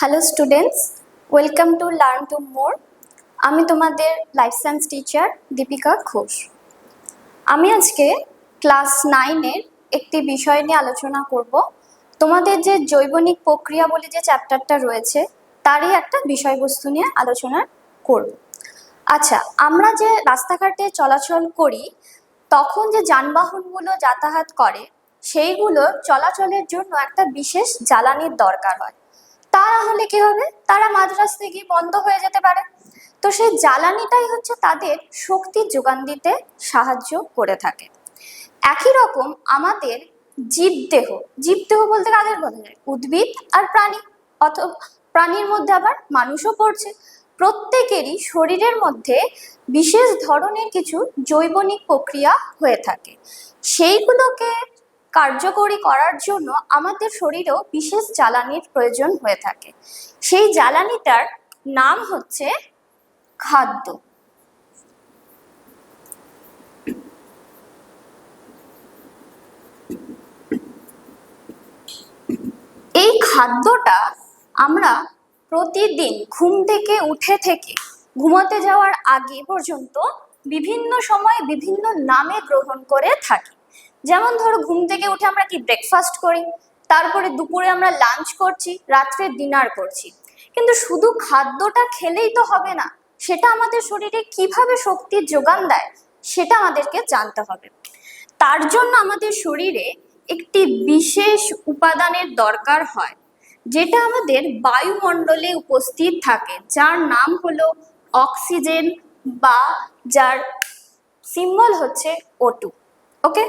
Hello students, welcome to learn to more. আমি তোমাদের life science teacher Dipika Ghosh. আমি আজকে ক্লাস 9-এর একটি বিষয় নিয়ে আলোচনা করব। তোমাদের যে জৈবনিক প্রক্রিয়া বলে যে চ্যাপ্টারটা রয়েছে তারই একটা বিষয়বস্তু নিয়ে আলোচনা করব। আচ্ছা, আমরা যে রাস্তাঘাটে চলাচল করি তখন যে যানবাহনগুলো যাতায়াত করে সেইগুলো চলাচলের জন্য একটা বিশেষ জ্বালানির দরকার হয়। তা না হলে কি হবে, তারা মাঝ রাস্তায় গিয়ে বন্ধ হয়ে যেতে পারে। তো সেই জ্বালানিটাই হচ্ছে তাদের শক্তির যোগান দিতে সাহায্য করে থাকে। একই রকম আমাদের জীবদেহ, জীবদেহ বলতে কাদের বলা যায়? উদ্ভিদ আর প্রাণী, অথবা প্রাণীর মধ্যে আবার মানুষও পড়ছে। প্রত্যেকেরই শরীরের মধ্যে বিশেষ ধরনের কিছু জৈবনিক প্রক্রিয়া হয়ে থাকে। সেইগুলোকে কার্যকরী করার জন্য আমাদের শরীরেও বিশেষ জ্বালানির প্রয়োজন হয়ে থাকে। সেই জ্বালানিটার নাম হচ্ছে খাদ্য। এই খাদ্যটা আমরা প্রতিদিন ঘুম থেকে উঠে থেকে ঘুমাতে যাওয়ার আগে পর্যন্ত বিভিন্ন সময় বিভিন্ন নামে গ্রহণ করে থাকি। যেমন ধরো, ঘুম থেকে উঠে আমরা কি ব্রেকফাস্ট করি, তারপরে দুপুরে আমরা লাঞ্চ করছি, রাত্রে ডিনার করছি। কিন্তু শুধু খাদ্যটা খেলেই তো হবে না, সেটা আমাদের শরীরে কিভাবে শক্তির যোগান দেয় সেটা আমাদেরকে জানতে হবে। তার জন্য আমাদের শরীরে একটি বিশেষ উপাদানের দরকার হয়, যেটা আমাদের বায়ুমণ্ডলে উপস্থিত থাকে, যার নাম হলো অক্সিজেন, বা যার সিম্বল হচ্ছে O2। ওকে,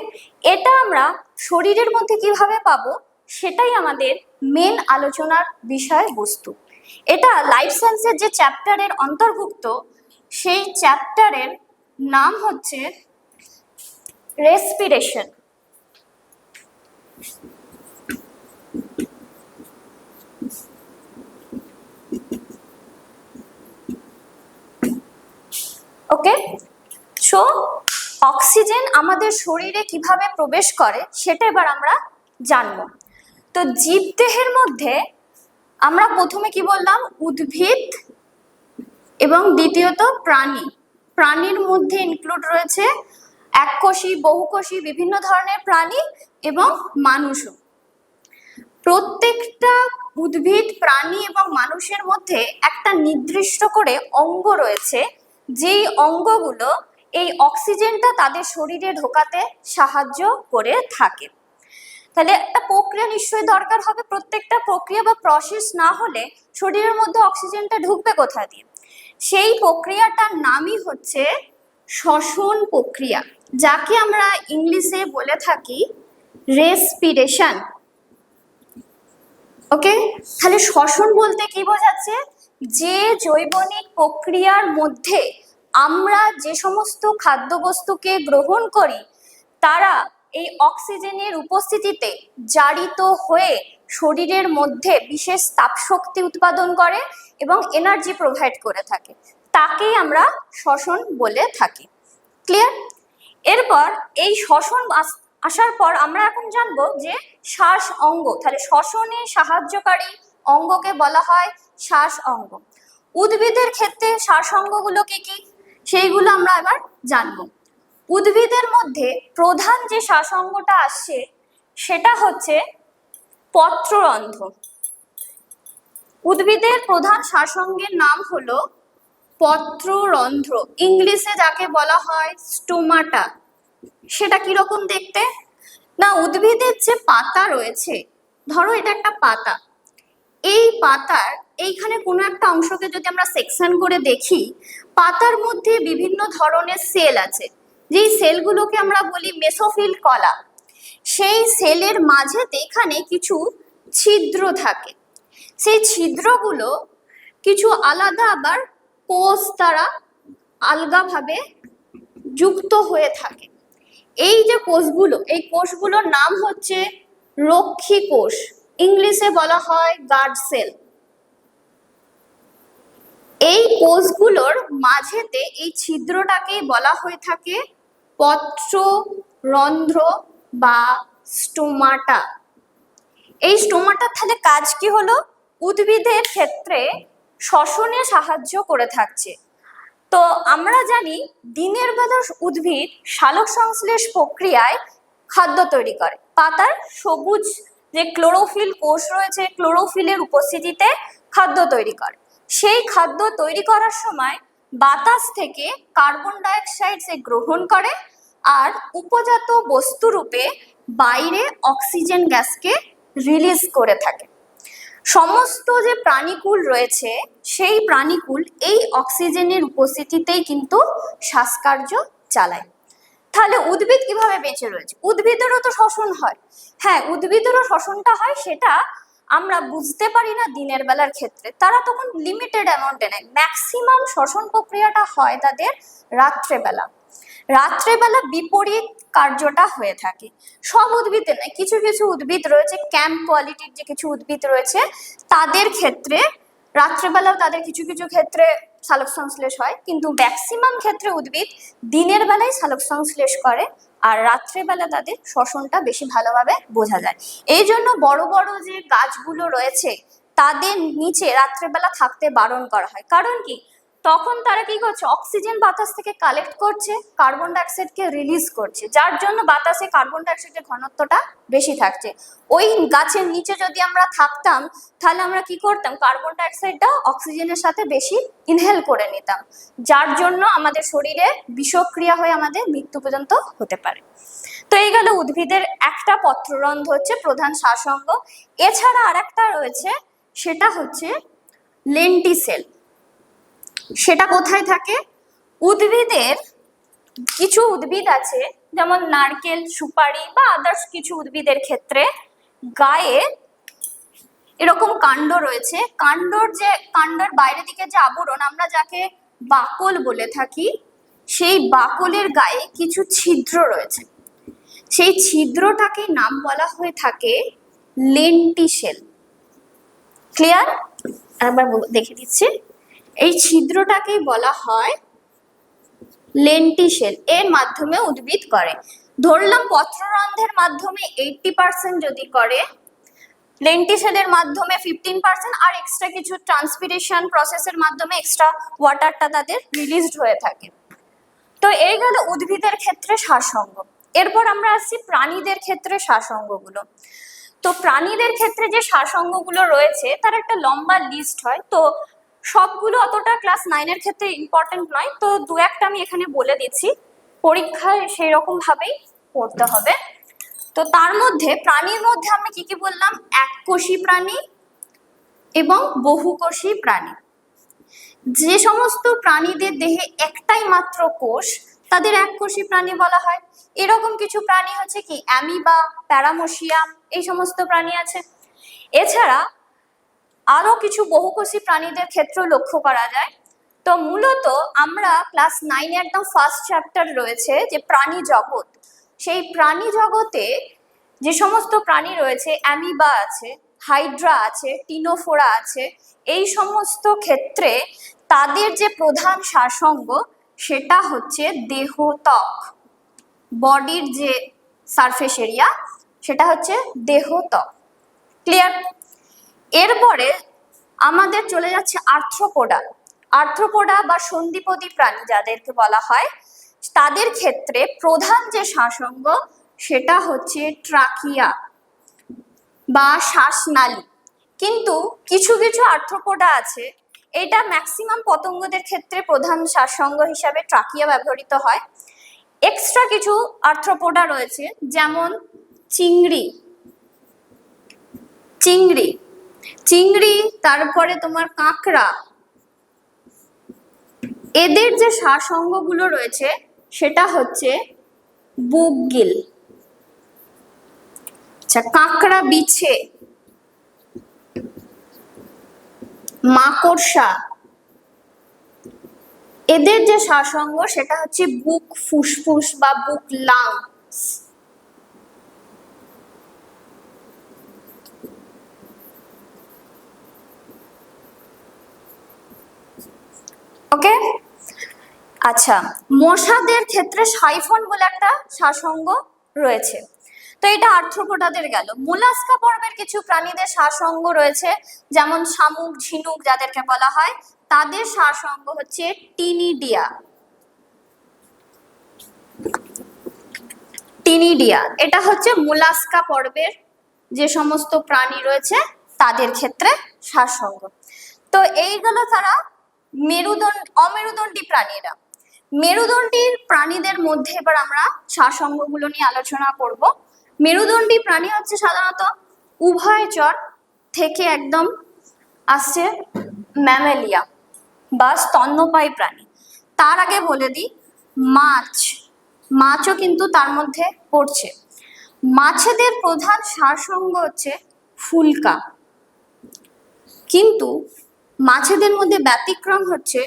এটা আমরা শরীরের মধ্যে কিভাবে পাবো সেটাই আমাদের মেন আলোচনার বিষয়বস্তু। এটা লাইফ সায়েন্সের যে চ্যাপ্টারের অন্তর্ভুক্ত, সেই চ্যাপ্টারের নাম হচ্ছে রেসপিরেশন। ওকে, সো অক্সিজেন আমাদের শরীরে কিভাবে প্রবেশ করে সেটা এবার আমরা জানবো। তো জীবদেহের মধ্যে আমরা প্রথমে কি বললাম? উদ্ভিদ এবং দ্বিতীয়ত প্রাণী। প্রাণীর মধ্যে ইনক্লুড রয়েছে এককোষী, বহুকোষী বিভিন্ন ধরনের প্রাণী এবং মানুষও। প্রত্যেকটা উদ্ভিদ, প্রাণী এবং মানুষের মধ্যে একটা নির্দিষ্ট করে অঙ্গ রয়েছে, যেই অঙ্গগুলো এই অক্সিজেনটা তাদের শরীরে ঢোকাতে সাহায্য করে থাকে। তাহলে একটা প্রক্রিয়া নিশ্চয়ই দরকার হবে। প্রত্যেকটা প্রক্রিয়া বা প্রসেস না হলে শরীরের মধ্যে অক্সিজেনটা ঢুকবে কোথা দিয়ে? সেই প্রক্রিয়াটার নামই হচ্ছে শ্বসন প্রক্রিয়া, যাকে আমরা ইংলিশে বলে থাকি রেসপিরেশন। ওকে, তাহলে শ্বসন বলতে কি বোঝাচ্ছে? যে জৈবনিক প্রক্রিয়ার মধ্যে আমরা যে সমস্ত খাদ্যবস্তুকে গ্রহণ করি তারা এই অক্সিজেনের উপস্থিতিতে জারিত হয়ে শরীরের মধ্যে বিশেষ তাপশক্তি উৎপাদন করে এবং এনার্জি প্রোভাইড করে থাকে, তাকেই আমরা শ্বসন বলে থাকি। ক্লিয়ার? এরপর এই শ্বসন আসার পর আমরা এখন জানবো যে শ্বাস অঙ্গ। তাহলে শ্বসনে সাহায্যকারী অঙ্গকে বলা হয় শ্বাস অঙ্গ। উদ্ভিদের ক্ষেত্রে শ্বাস অঙ্গগুলো কি কি সেইগুলো আমরা এবার জানবো। উদ্ভিদের মধ্যে প্রধান যে শ্বাস অঙ্গটা আসছে সেটা হচ্ছে পত্ররন্ধ্র। উদ্ভিদের প্রধান শ্বাস অঙ্গের নাম হলো পত্ররন্ধ্র, ইংলিশে যাকে বলা হয় স্টোমাটা। সেটা কিরকম দেখতে? না, উদ্ভিদের যে পাতা রয়েছে, ধরো এটা একটা পাতা, এই পাতার এইখানে কোনো একটা অংশকে যদি আমরা সেকশন করে দেখি, পাতার মধ্যে বিভিন্ন ধরনের সেল আছে, যেই সেলগুলোকে আমরা বলি মেসোফিল কলা। সেই সেলের মাঝেতে এখানে কিছু ছিদ্র থাকে। সেই ছিদ্রগুলো কিছু আলাদা আবার কোষ দ্বারা আলগাভাবে যুক্ত হয়ে থাকে। এই যে কোষগুলো, এই কোষগুলোর নাম হচ্ছে রক্ষী কোষ, ইংলিশে বলা হয় গার্ড সেল। এই কোষগুলোর মাঝেতে এই ছিদ্রটাকেই বলা হয়ে থাকে পত্ররন্ধ্র বা স্টোমাটা। এই স্টোমাটার তাহলে কাজ কি হলো? উদ্ভিদের ক্ষেত্রে শ্বসনে সাহায্য করে থাকছে। তো আমরা জানি দিনের বেলা উদ্ভিদ সালোক সংশ্লেষ প্রক্রিয়ায় খাদ্য তৈরি করে। পাতার সবুজ যে ক্লোরোফিল কোষ রয়েছে, ক্লোরোফিলের উপস্থিতিতে খাদ্য তৈরি করে। সেই খাদ্য তৈরি করার সময় বাতাস থেকে কার্বন ডাই অক্সাইড সে গ্রহণ করে আর উপজাত বস্তুরূপে বাইরে অক্সিজেন গ্যাসকে রিলিজ করে থাকে। সমস্ত যে প্রাণীকুল রয়েছে সেই প্রাণীকুল এই অক্সিজেনের উপস্থিতিতেই কিন্তু শ্বাসকার্য চালায়। তাহলে উদ্ভিদ কিভাবে বেঁচে রয়েছে? উদ্ভিদেরও তো শ্বসন হয়। হ্যাঁ, উদ্ভিদেরও শ্বসনটা হয়, সেটা আমরা বুঝতে পারি না দিনের বেলার ক্ষেত্রে। তারা তখন লিমিটেড অ্যামাউন্টে নেয়। ম্যাক্সিমাম শ্বসন প্রক্রিয়াটা হয় তাদের রাত্রেবেলা। রাত্রেবেলা বিপরীত কার্যটা হয়ে থাকে। সব উদ্ভিদে নয়, কিছু কিছু উদ্ভিদ রয়েছে, ক্যাম্প কোয়ালিটির যে কিছু উদ্ভিদ রয়েছে তাদের ক্ষেত্রে রাত্রেবেলাও তাদের কিছু কিছু ক্ষেত্রে সালোক সংশ্লেষ হয়, কিন্তু ম্যাক্সিমাম ক্ষেত্রে উদ্ভিদ দিনের বেলায় সালোক সংশ্লেষ করে আর রাত্রেবেলা তাদের শ্বসনটা বেশি ভালোভাবে বোঝা যায়। এই জন্য বড় বড় যে গাছগুলো রয়েছে তাদের নিচে রাত্রেবেলা থাকতে বারণ করা হয়। কারণ কি, তখন তারা কি করছে, অক্সিজেন বাতাস থেকে কালেক্ট করছে, কার্বন ডাইঅক্সাইডকে রিলিজ করছে, যার জন্য বাতাসে কার্বন ডাইঅক্সাইডের ঘনত্বটা বেশি থাকছে। ওই গাছের নিচে যদি আমরা থাকতাম তাহলে আমরা কি করতাম, কার্বন ডাইঅক্সাইডটা অক্সিজেনের সাথে বেশি ইনহেল করে নিতাম, যার জন্য আমাদের শরীরে বিষক্রিয়া হয়ে আমাদের মৃত্যু পর্যন্ত হতে পারে। তো এই গেল উদ্ভিদের একটা পত্ররন্ধ্র হচ্ছে প্রধান শ্বাসঅঙ্গ। এছাড়া আর একটা রয়েছে, সেটা হচ্ছে লেন্টিসেল। সেটা কোথায় থাকে? উদ্ভিদের কিছু উদ্ভিদ আছে, যেমন নারকেল, সুপারি বা আদার্স কিছু উদ্ভিদের ক্ষেত্রে গায়ে এরকম কাণ্ড রয়েছে। কাণ্ডের বাইরে দিকে যে আবরণ, আমরা যাকে বাকল বলে থাকি, সেই বাকলের গায়ে কিছু ছিদ্র রয়েছে। সেই ছিদ্রটাকে নাম বলা হয়ে থাকে লেন্টিসেল। ক্লিয়ার? একবার দেখে দিচ্ছি। এই ছিদ্রটাকেই বলা হয় লেন্টিসেল। এর মাধ্যমে উদ্ভিদ করে। ধরলাম পত্ররন্ধ্রের মাধ্যমে 80% যদি করে, লেন্টিসেলের মাধ্যমে 15%, আর এক্সট্রা কিছু ট্রান্সপিরেশন প্রসেসের মাধ্যমে এক্সট্রা ওয়াটারটা তাদের রিলিজড হয়ে থাকে। তো এই গেল উদ্ভিদের ক্ষেত্রে শ্বাসঅঙ্গ। এরপর আমরা আসছি প্রাণীদের ক্ষেত্রে শ্বাসঅঙ্গগুলো। তো প্রাণীদের ক্ষেত্রে যে শ্বাসঅঙ্গগুলো রয়েছে তার একটা লম্বা লিস্ট হয়। তো সবগুলো অতটা ক্লাস 9-এর ক্ষেত্রে ইম্পর্টেন্ট নয়, তো দু একটা আমি এখানে বলে দিচ্ছি, পরীক্ষায় সেই রকম ভাবেই পড়তে হবে। তো তার মধ্যে প্রাণীর মধ্যে আমরা কি কি বললাম, এককোষী প্রাণী এবং বহুকোষী প্রাণী। যে সমস্ত প্রাণীদের দেহে একটাই মাত্র কোষ তাদের এককোষী প্রাণী বলা হয়। এরকম কিছু প্রাণী হচ্ছে কি অ্যামিবা, প্যারামোসিয়াম, এই সমস্ত প্রাণী আছে। এছাড়া আরো কিছু বহুকোষী প্রাণীদের ক্ষেত্রেও লক্ষ্য করা যায়। তো মূলত আমরা ক্লাস 9-এ একদম ফার্স্ট চ্যাপ্টার রয়েছে যে প্রাণী জগৎ, সেই প্রাণী জগতে যে সমস্ত প্রাণী রয়েছে, অ্যামিবা আছে, হাইড্রা আছে, টিনোফোরা আছে, এই সমস্ত ক্ষেত্রে তাদের যে প্রধান শ্বাসঅঙ্গ সেটা হচ্ছে দেহত্বক। বডির যে সারফেস এরিয়া সেটা হচ্ছে দেহত্বক। ক্লিয়ার? এরপরে আমাদের চলে যাচ্ছে আর্থ্রোপোডা। আর্থ্রোপোডা বা সন্ধিপদী প্রাণী যাদেরকে বলা হয়, তাদের ক্ষেত্রে প্রধান যে শ্বাসঅঙ্গ সেটা হচ্ছে ট্রাকিয়া বা শ্বাসনালী। কিন্তু কিছু কিছু আর্থ্রোপোডা আছে, এটা ম্যাক্সিমাম পতঙ্গদের ক্ষেত্রে প্রধান শ্বাসঅঙ্গ হিসাবে ট্রাকিয়া ব্যবহৃত হয়। এক্সট্রা কিছু আর্থ্রোপোডা রয়েছে, যেমন চিংড়ি, তারপরে তোমার কাঁকড়া, এদের যে শ্বাসঅঙ্গগুলো রয়েছে সেটা হচ্ছে বুকগিল। আচ্ছা, কাঁকড়া, বিছে, মাকড়সা, এদের যে শ্বাসঅঙ্গ সেটা হচ্ছে বুক ফুসফুস বা বুক লাংস। ওকে, আচ্ছা, মশাদের ক্ষেত্রে সাইফন বলে একটা শ্বাসঅঙ্গ রয়েছে। তো এটা আর্থ্রোপোডাদের গেল। মোলাস্কা পর্বের কিছু প্রাণীদের শ্বাসঅঙ্গ রয়েছে, যেমন শামুক, ঝিনুক যাদেরকে বলা হয়, তাদের শ্বাসঅঙ্গ হচ্ছে টিনিডিয়া। টিনিডিয়া এটা হচ্ছে মোলাস্কা পর্বের যে সমস্ত প্রাণী রয়েছে তাদের ক্ষেত্রে শ্বাসঅঙ্গ। তো এইগুলো তারা অমেরুদণ্ডী প্রাণীরা। মেরুদণ্ডী প্রাণীদের মধ্যে এবার আমরা শ্বাসঅঙ্গগুলো নিয়ে আলোচনা করব। মেরুদণ্ডী প্রাণী হচ্ছে সাধারণত উভয়চর থেকে একদম আসছে ম্যামেলিয়া বা স্তন্যপায়ী প্রাণী। তার আগে বলে দিই, মাছও কিন্তু তার মধ্যে পড়ছে। মাছেদের প্রধান শ্বাসঅঙ্গ হচ্ছে ফুলকা, কিন্তু মাছেদের মধ্যে ব্যতিক্রম হচ্ছে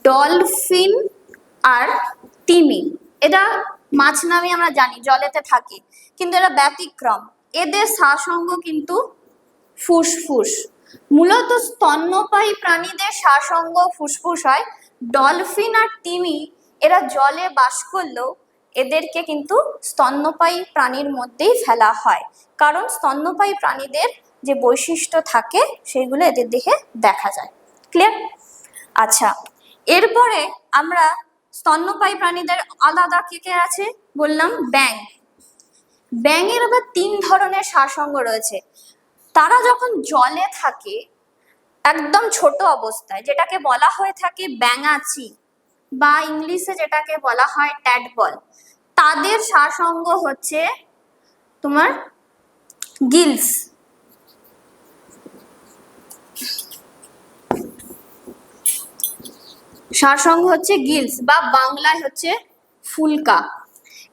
ডলফিন আর তিমি। এরা মাছ নামে আমরা জানি, জলেতে থাকে, কিন্তু এরা ব্যতিক্রম। এদের শ্বাসঅঙ্গ কিন্তু ফুসফুস। মূলত স্তন্যপায়ী প্রাণীদের শ্বাসঅঙ্গ ফুসফুস হয়। ডলফিন আর তিমি এরা জলে বাস করলেও এদেরকে কিন্তু স্তন্যপায়ী প্রাণীর মধ্যেই ফেলা হয়, কারণ স্তন্যপায়ী প্রাণীদের যে বৈশিষ্ট্য থাকে সেগুলো এদের দেহে দেখা যায়। ক্লিয়ার? আচ্ছা, এরপরে আমরা স্তন্যপায়ী প্রাণীদের আলাদা কে কে আছে বললাম। ব্যাঙের আবার 3 ধরনের শ্বাসঅঙ্গ রয়েছে। তারা যখন জলে থাকে একদম ছোট অবস্থায়, যেটাকে বলা হয়ে থাকে ব্যাঙাচি বা ইংলিশে যেটাকে বলা হয় ট্যাডপল, তাদের শ্বাসঅঙ্গ হচ্ছে তোমার গিলস। শ্বাসঅঙ্গ হচ্ছে গিলস বা বাংলায় হচ্ছে ফুলকা।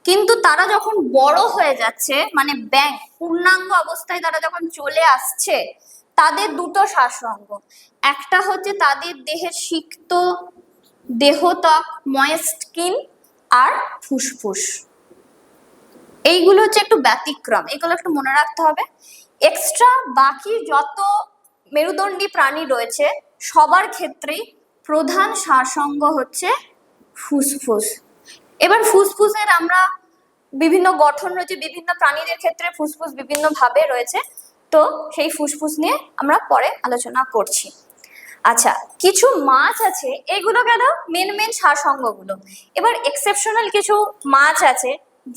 কিন্তু তারা যখন বড় হয়ে যাচ্ছে, মানে ব্যাঙ পূর্ণাঙ্গ অবস্থায় তারা যখন চলে আসছে, তাদের দুটো শ্বাসঅঙ্গ। একটা হচ্ছে তাদের দেহের সিক্ত দেহত্বক, ময়েস্ট স্কিন আর ফুসফুস। এইগুলো হচ্ছে একটু ব্যতিক্রম, এগুলো একটু মনে রাখতে হবে। এক্সট্রা বাকি যত মেরুদণ্ডী প্রাণী রয়েছে সবার ক্ষেত্রেই প্রধান শ্বাসঅঙ্গ হচ্ছে ফুসফুস। এবার ফুসফুসের আমরা বিভিন্ন গঠন রয়েছে, বিভিন্ন প্রাণীদের ক্ষেত্রে ফুসফুস বিভিন্ন ভাবে রয়েছে, তো সেই ফুসফুস নিয়ে আমরা পরে আলোচনা করছি। আচ্ছা, কিছু মাছ আছে, এগুলো গেল মেন শ্বাসঅঙ্গগুলো। এবার এক্সেপশনাল কিছু মাছ আছে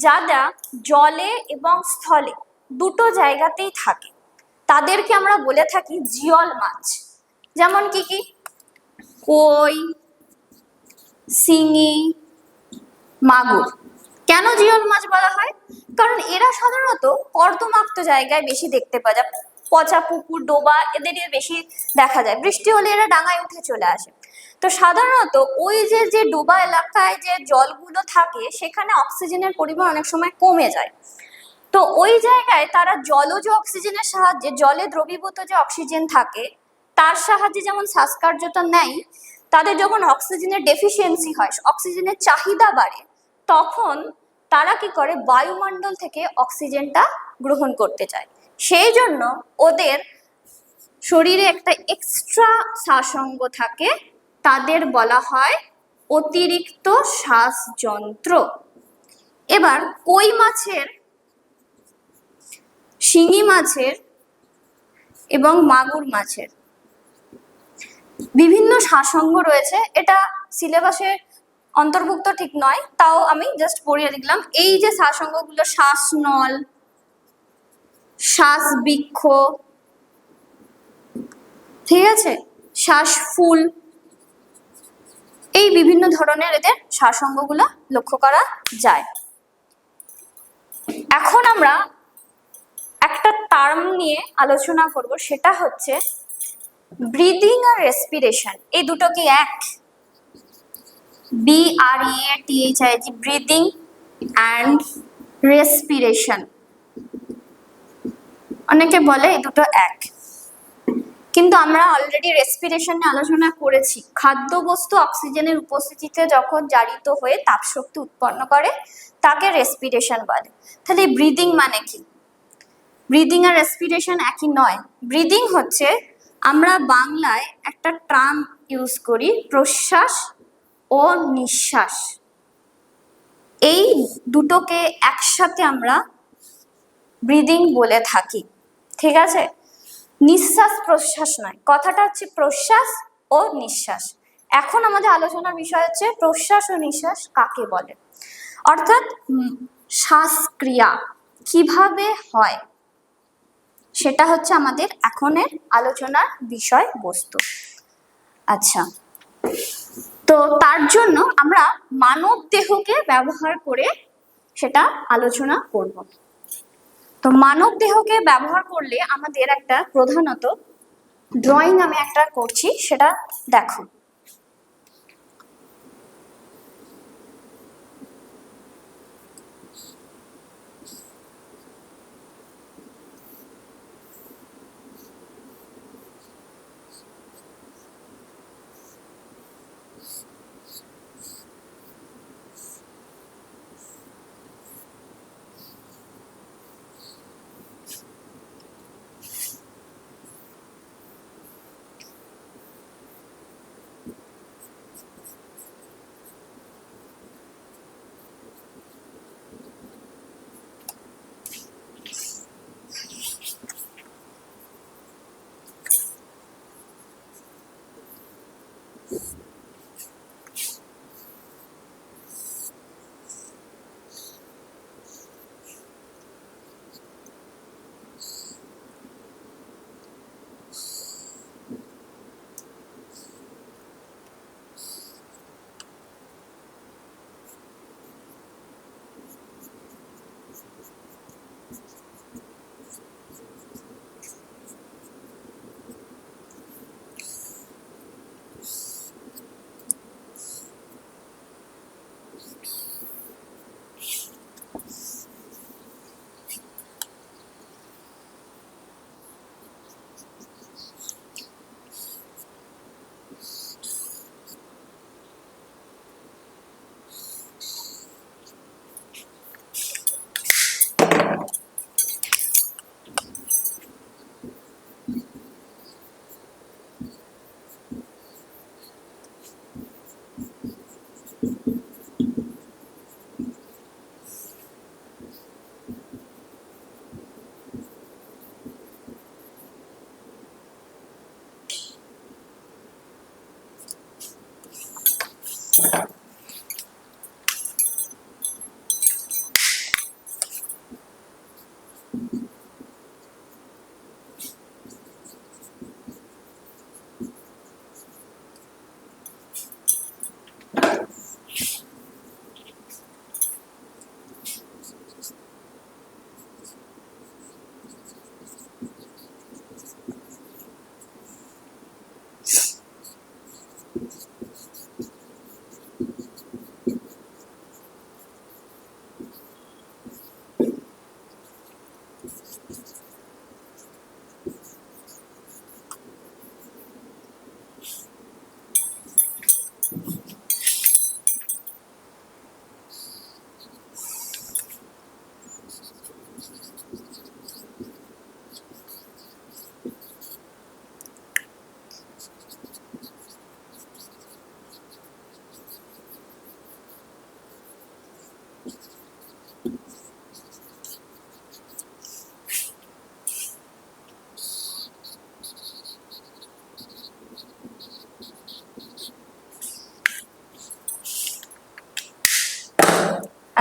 যারা জলে এবং স্থলে দুটো জায়গাতেই থাকে, তাদেরকে আমরা বলে থাকি জিয়ল মাছ। যেমন কি কি? কই, শিঙি, মাগুর। কেন জিয়ল মাছ বলা হয়? কারণ এরা সাধারণত কর্দমাক্ত জায়গায় বেশি দেখতে পাওয়া যায়, পচা পুকুর, ডোবা এদের বেশি দেখা যায়। বৃষ্টি হলে এরা ডাঙায় উঠে চলে আসে। তো সাধারণত ওই যে ডোবা এলাকায় যে জলগুলো থাকে সেখানে অক্সিজেনের পরিমাণ অনেক সময় কমে যায়। তো ওই জায়গায় তারা জলজ অক্সিজেনের সাহায্যে, জলে দ্রবীভূত যে অক্সিজেন থাকে তার সাহায্যে যেমন শ্বাসকার্যটা নেয়, তাদের যখন অক্সিজেনের ডেফিসিয়েন্সি হয়, অক্সিজেনের চাহিদা বাড়ে, তখন তারা কি করে বায়ুমণ্ডল থেকে অক্সিজেনটা গ্রহণ করতে চায়। সেই জন্য ওদের শরীরে একটা এক্সট্রা শ্বাসঅঙ্গ থাকে, তাদের বলা হয় অতিরিক্ত শ্বাসযন্ত্র। এবার কই মাছের, শিঙি মাছের এবং মাগুর মাছের বিভিন্ন শ্বাসঅঙ্গ রয়েছে। এটা সিলেবাসে অন্তর্ভুক্ত ঠিক নয়, তাও আমি জাস্ট পড়িয়ে দিলাম। এই যে শ্বাসঅঙ্গগুলো, শ্বাসনল, শ্বাসবৃক্ষ, ঠিক আছে, শ্বাসফুল, এই বিভিন্ন ধরনের এদের শ্বাসঅঙ্গগুলো লক্ষ্য করা যায়। এখন আমরা একটা টার্ম নিয়ে আলোচনা করব, সেটা হচ্ছে ব্রিদিং আর রেসপিরেশন। এই দুটো কি এক? BREATHIG, breathing and respiration. অনেকে বলে এই দুটো এক, কিন্তু আমরা অলরেডি রেসপিরেশন নিয়ে আলোচনা করেছি। খাদ্যবস্তু অক্সিজেনের উপস্থিতিতে যখন জারিত হয়ে তাপশক্তি উৎপন্ন করে তাকে রেসপিরেশন বলে। তাহলে ব্রিদিং মানে কি? ব্রিদিং আর রেসপিরেশন একই নয়। ব্রিদিং হচ্ছে, আমরা বাংলায় একটা টার্ম ইউজ করি, প্রশ্বাস ও নিঃশ্বাস। এই দুটোকে একসাথে আমরা ব্রিদিং বলে থাকি। ঠিক আছে, নিঃশ্বাস প্রশ্বাস নয়, কথাটা হচ্ছে প্রশ্বাস ও নিঃশ্বাস। এখন আমাদের আলোচনার বিষয় হচ্ছে প্রশ্বাস ও নিঃশ্বাস কাকে বলে, অর্থাৎ শ্বাসক্রিয়া কিভাবে হয়, সেটা হচ্ছে আমাদের এখনের আলোচনার বিষয়বস্তু। আচ্ছা, তো তার জন্য আমরা মানব দেহকে ব্যবহার করে সেটা আলোচনা করব। তো মানব দেহকে ব্যবহার করলে আমাদের একটা প্রধানত ড্রয়িং আমি একটা করছি, সেটা দেখো।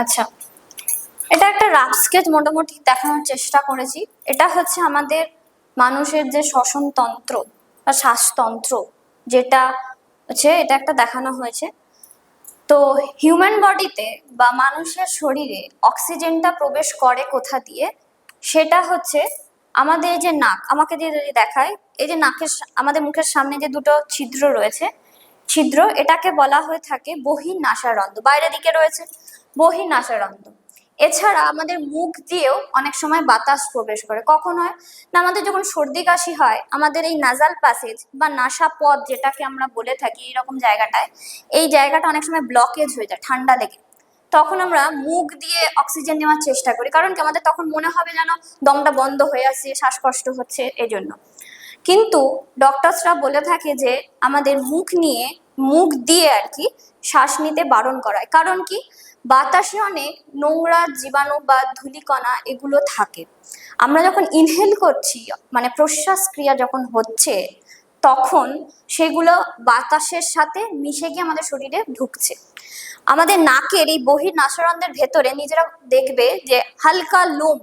আচ্ছা, এটা একটা রাফ স্কেচ মোটামুটি দেখানোর চেষ্টা করেছি। এটা হচ্ছে আমাদের মানুষের যে শ্বসন তন্ত্র বা শ্বাসতন্ত্র, যেটা হচ্ছে এটা একটা দেখানো হয়েছে। তো হিউম্যান বডিতে বা মানুষের শরীরে অক্সিজেনটা প্রবেশ করে কোথা দিয়ে, সেটা হচ্ছে আমাদের যে নাক, আমাকে দিয়ে যদি দেখায়, এই যে নাকের আমাদের মুখের সামনে যে দুটো ছিদ্র রয়েছে, ছিদ্র, এটাকে বলা হয়ে থাকে বহির্নাসারন্ধ্র, বাইরের দিকে রয়েছে বহির্নাসারন্ধ্র। এছাড়া আমাদের মুখ দিয়েও অনেক সময় বাতাস প্রবেশ করে। কখন হয় না, আমাদের যখন সর্দি কাশি হয়, আমাদের এই নাজাল প্যাসেজ বা নাসা পথ যেটাকে আমরা বলে থাকি, এরকম জায়গাটায়, এই জায়গাটা অনেক সময় ব্লকেজ হয়ে যায় ঠান্ডা লেগে। তখন আমরা মুখ দিয়ে অক্সিজেন নেওয়ার চেষ্টা করি, কারণ কি আমাদের তখন মনে হবে যেন দমটা বন্ধ হয়ে আসছে, শ্বাসকষ্ট হচ্ছে, এজন্য। কিন্তু ডক্টরসরা বলে থাকে যে আমাদের মুখ নিয়ে মুখ দিয়ে আর কি শ্বাস নিতে বারণ করায়। কারণ কি, বাতাসে অনেক নোংরা জীবাণু বা ধূলিকণা এগুলো থাকে। আমরা যখন ইনহেল করছি, মানে প্রশ্বাস ক্রিয়া যখন হচ্ছে, তখন সেগুলো বাতাসের সাথে মিশে গিয়ে আমাদের শরীরে ঢুকছে। আমাদের নাকের এই বহির্নাসারন্ধ্রের ভেতরে নিজেরা দেখবে যে হালকা লোম,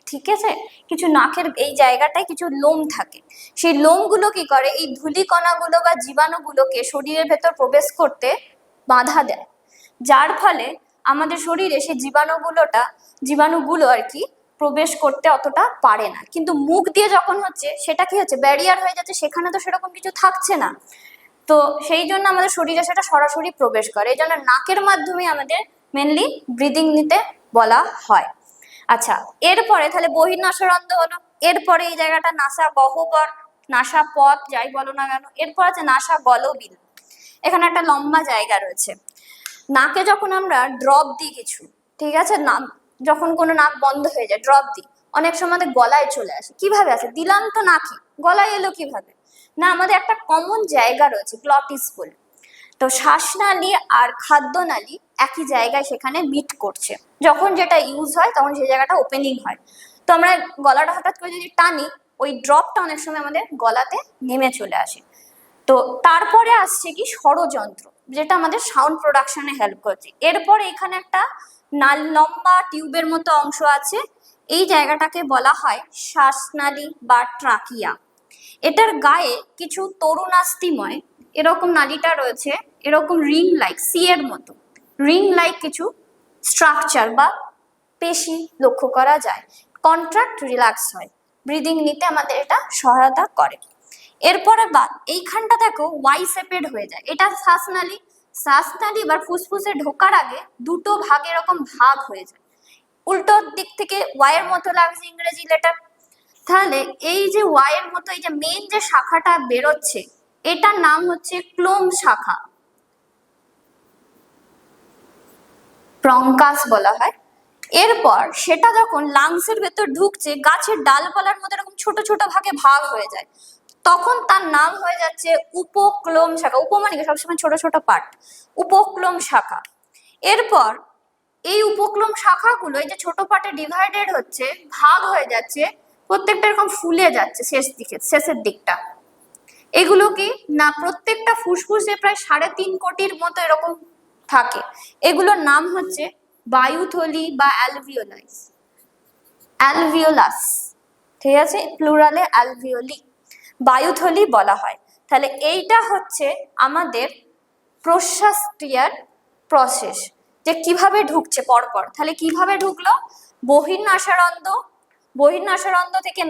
ঠিক আছে, কিছু নাকের এই জায়গাটায় কিছু লোম থাকে। সেই লোমগুলো কি করে, এই ধূলিকণাগুলো বা জীবাণুগুলোকে শরীরের ভেতর প্রবেশ করতে বাধা দেয়, যার ফলে আমাদের শরীরে সেই জীবাণুগুলো আর কি প্রবেশ করতে অতটা পারে না। কিন্তু মুখ দিয়ে যখন হচ্ছে, সেটা কি হচ্ছে, ব্যারিয়ার হয়ে যাচ্ছে, সেখানে তো সেরকম কিছু থাকছে না। তো সেই জন্য আমাদের শরীরে সেটা সরাসরি প্রবেশ করে। এই জন্য নাকের মাধ্যমে আমাদের মেনলি ব্রিদিং নিতে বলা হয়। আচ্ছা, এরপরে তাহলে বহির্নাসারন্ধ্র হলো, এরপরে এই জায়গাটা নাসা গহ্বর, নাসা পথ যাই বলো না কেন, এরপর আছে নাসা গলবিল। এখানে একটা লম্বা জায়গা রয়েছে। নাকে যখন আমরা ড্রপ দিই কিছু, ঠিক আছে, যখন কোনো নাক বন্ধ হয়ে যায় ড্রপ দিই, অনেক সময় আমাদের গলায় চলে আসে। কিভাবে আসে? দিলাম তো নাকে, গলায় এলো কিভাবে? না, আমাদের একটা কমন জায়গা রয়েছে গ্লটিস বলে। তো শ্বাসনালী আর খাদ্যনালী একই জায়গায় সেখানে মিট করছে। যখন যেটা ইউজ হয় তখন সেই জায়গাটা ওপেনিং হয়। তো আমরা গলাটা হঠাৎ করে যদি টানি, ওই ড্রপটা অনেক সময় আমাদের গলাতে নেমে চলে আসে। তো তারপরে আসছে কি স্বরযন্ত্র, যেটা আমাদের সাউন্ড প্রোডাকশনে হেল্প করছে। এরপরে এখানে একটা লম্বা টিউবের মতো অংশ আছে, এই জায়গাটাকে বলা হয় শ্বাসনালী বা ট্রাকিয়া। এটার গায়ে কিছু তরুণাস্থিময় এরকম নালীটা রয়েছে, এরকম রিং লাইক, সি এর মতো রিং লাইক কিছু স্ট্রাকচার বা পেশি লক্ষ্য করা যায়। কন্ট্রাক্ট রিল্যাক্স হয়, ব্রিদিং নিতে আমাদের এটা সহায়তা করে। এরপরে এইখানটা দেখো ওয়াই শেপেড হয়ে যায়, এটা শ্বাসনালী। শ্বাসনালী এবার ফুসফুসে ঢোকার আগে দুটো ভাগে এরকম ভাগ হয়ে যায়, উল্টোর দিক থেকে ওয়াই এর মতো লাগছে ইংরেজি লেটার। তাহলে এই যে ওয়াই এর মতো এই যে মেইন যে শাখাটা বেরোচ্ছে, এটার নাম হচ্ছে ক্লোম শাখা, ব্রঙ্কাস বলা হয়। এরপর সেটা যখন লাংসের ভেতর ঢুকছে, গাছের ডালপালার মধ্যে এরকম ছোট ছোট ভাগে ভাগ হয়ে যায়, তখন তার নাম হয়ে যাচ্ছে উপক্লোম শাখা। উপ মানে সবসময় ছোট ছোট পার্ট, উপক্লোম শাখা। এরপর এই উপক্লোম শাখাগুলো এই যে ছোট পার্টে ডিভাইডেড হচ্ছে, ভাগ হয়ে যাচ্ছে, প্রত্যেকটা এরকম ফুলে যাচ্ছে শেষের দিকটা। এগুলো কি না, প্রত্যেকটা ফুসফুসে প্রায় 3.5 কোটির মতো এরকম থাকে। এগুলোর নাম হচ্ছে বায়ুথলি বা অ্যালভিওলাস, ঠিক আছে, প্লুরালে অ্যালভিওলি, বায়ুথলি বলা হয়। তাহলে এইটা হচ্ছে আমাদের প্রশ্বাস ক্রিয়ার প্রসেস, যে কিভাবে ঢুকছে পরপর। তাহলে কিভাবে ঢুকলো, বহির্নাসারন্ধ্র থেকে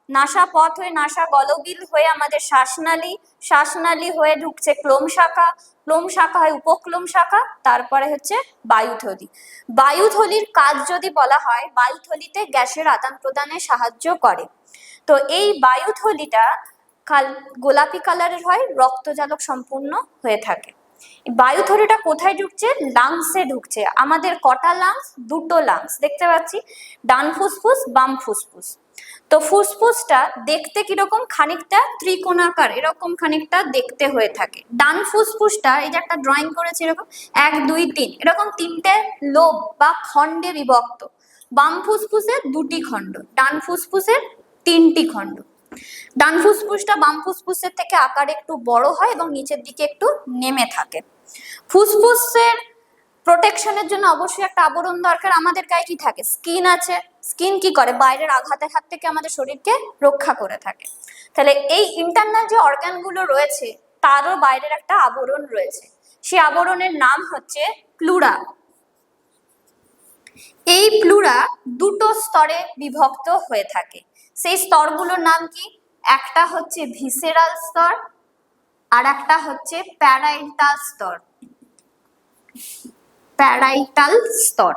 নাসাপথ হয়ে নাসা গলবিল হয়ে আমাদের শ্বাসনালী হয়ে ঢুকছে ক্লোম শাখা হয়ে উপক্লোম শাখা, তারপরে হচ্ছে বায়ুথলি। বায়ুথলির কাজ যদি বলা হয়, বায়ুথলিতে গ্যাসের আদান প্রদানে সাহায্য করে। তো এই বায়ুথলিটা গোলাপি কালারের হয়, রক্তজালক সম্পূর্ণ হয়ে থাকে। বায়ুথলিটা কোথায় ঢুকছে? লাংসে ঢুকছে। আমাদের কটা লাংস? দুটো লাংস দেখতে পাচ্ছি, ডান ফুসফুস বাম ফুসফুস। তো ফুসফুসটা দেখতে কিরকম, খানিকটা ত্রিকোণাকার এরকম খানিকটা দেখতে হয়ে থাকে। ডান ফুসফুসটা এই যে একটা ড্রয়িং করেছি এরকম 1 2 3 এরকম 3টে লোব বা খণ্ডে বিভক্ত। বাম ফুসফুসের 2টি খণ্ড, ডান ফুসফুসের 3টি খণ্ড। ডান ফুসফুসটা বাম ফুসফুসের থেকে আকারে একটু বড় হয় এবং নিচের দিকে একটু নেমে থাকে। ফুসফুসের প্রোটেকশনের জন্য অবশ্যই একটা আবরণ দরকার। আমাদের গায়ে কি থাকে? স্কিন আছে। স্কিন কি করে? বাইরের আঘাতের হাত থেকে আমাদের শরীরকে রক্ষা করে থাকে। তাহলে এই ইন্টারনাল যে অর্গানগুলো রয়েছে তারও বাইরের একটা আবরণ রয়েছে, সেই আবরণের নাম হচ্ছে প্লুরা। এই প্লুরা দুটো স্তরে বিভক্ত হয়ে থাকে। সেই স্তরগুলোর নাম কি? একটা হচ্ছে ভিসেরাল স্তর আর একটা হচ্ছে প্যারাইটাল স্তর। প্যারাইটাল স্তর,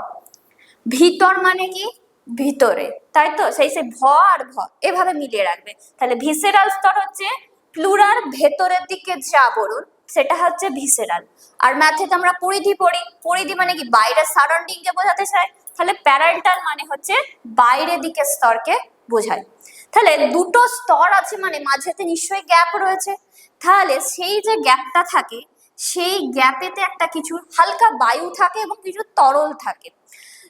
ভিতর মানে কি? ভিতরে, তাই তো? সেই ভ আর ভ এভাবে মিলিয়ে রাখবে। তাহলে ভিসেরাল স্তর হচ্ছে প্লুরার ভেতরের দিকে যে আবরণ, সেটা হচ্ছে ভিসেরাল। আর ম্যাথে আমরা পরিধি পড়ি, পরিধি মানে কি? বাইরের সারাউন্ডিং কে বোঝাতে চায়। তাহলে প্যারাইটাল মানে হচ্ছে বাইরের দিকের স্তরকে বোঝায়। তাহলে দুটো স্তর আছে মানে মাঝেতে নিশ্চয়ই গ্যাপ রয়েছে। তাহলে সেই যে গ্যাপটা থাকে সেই গ্যাপেতে একটা কিছু হালকা বায়ু থাকে এবং কিছু তরল থাকে।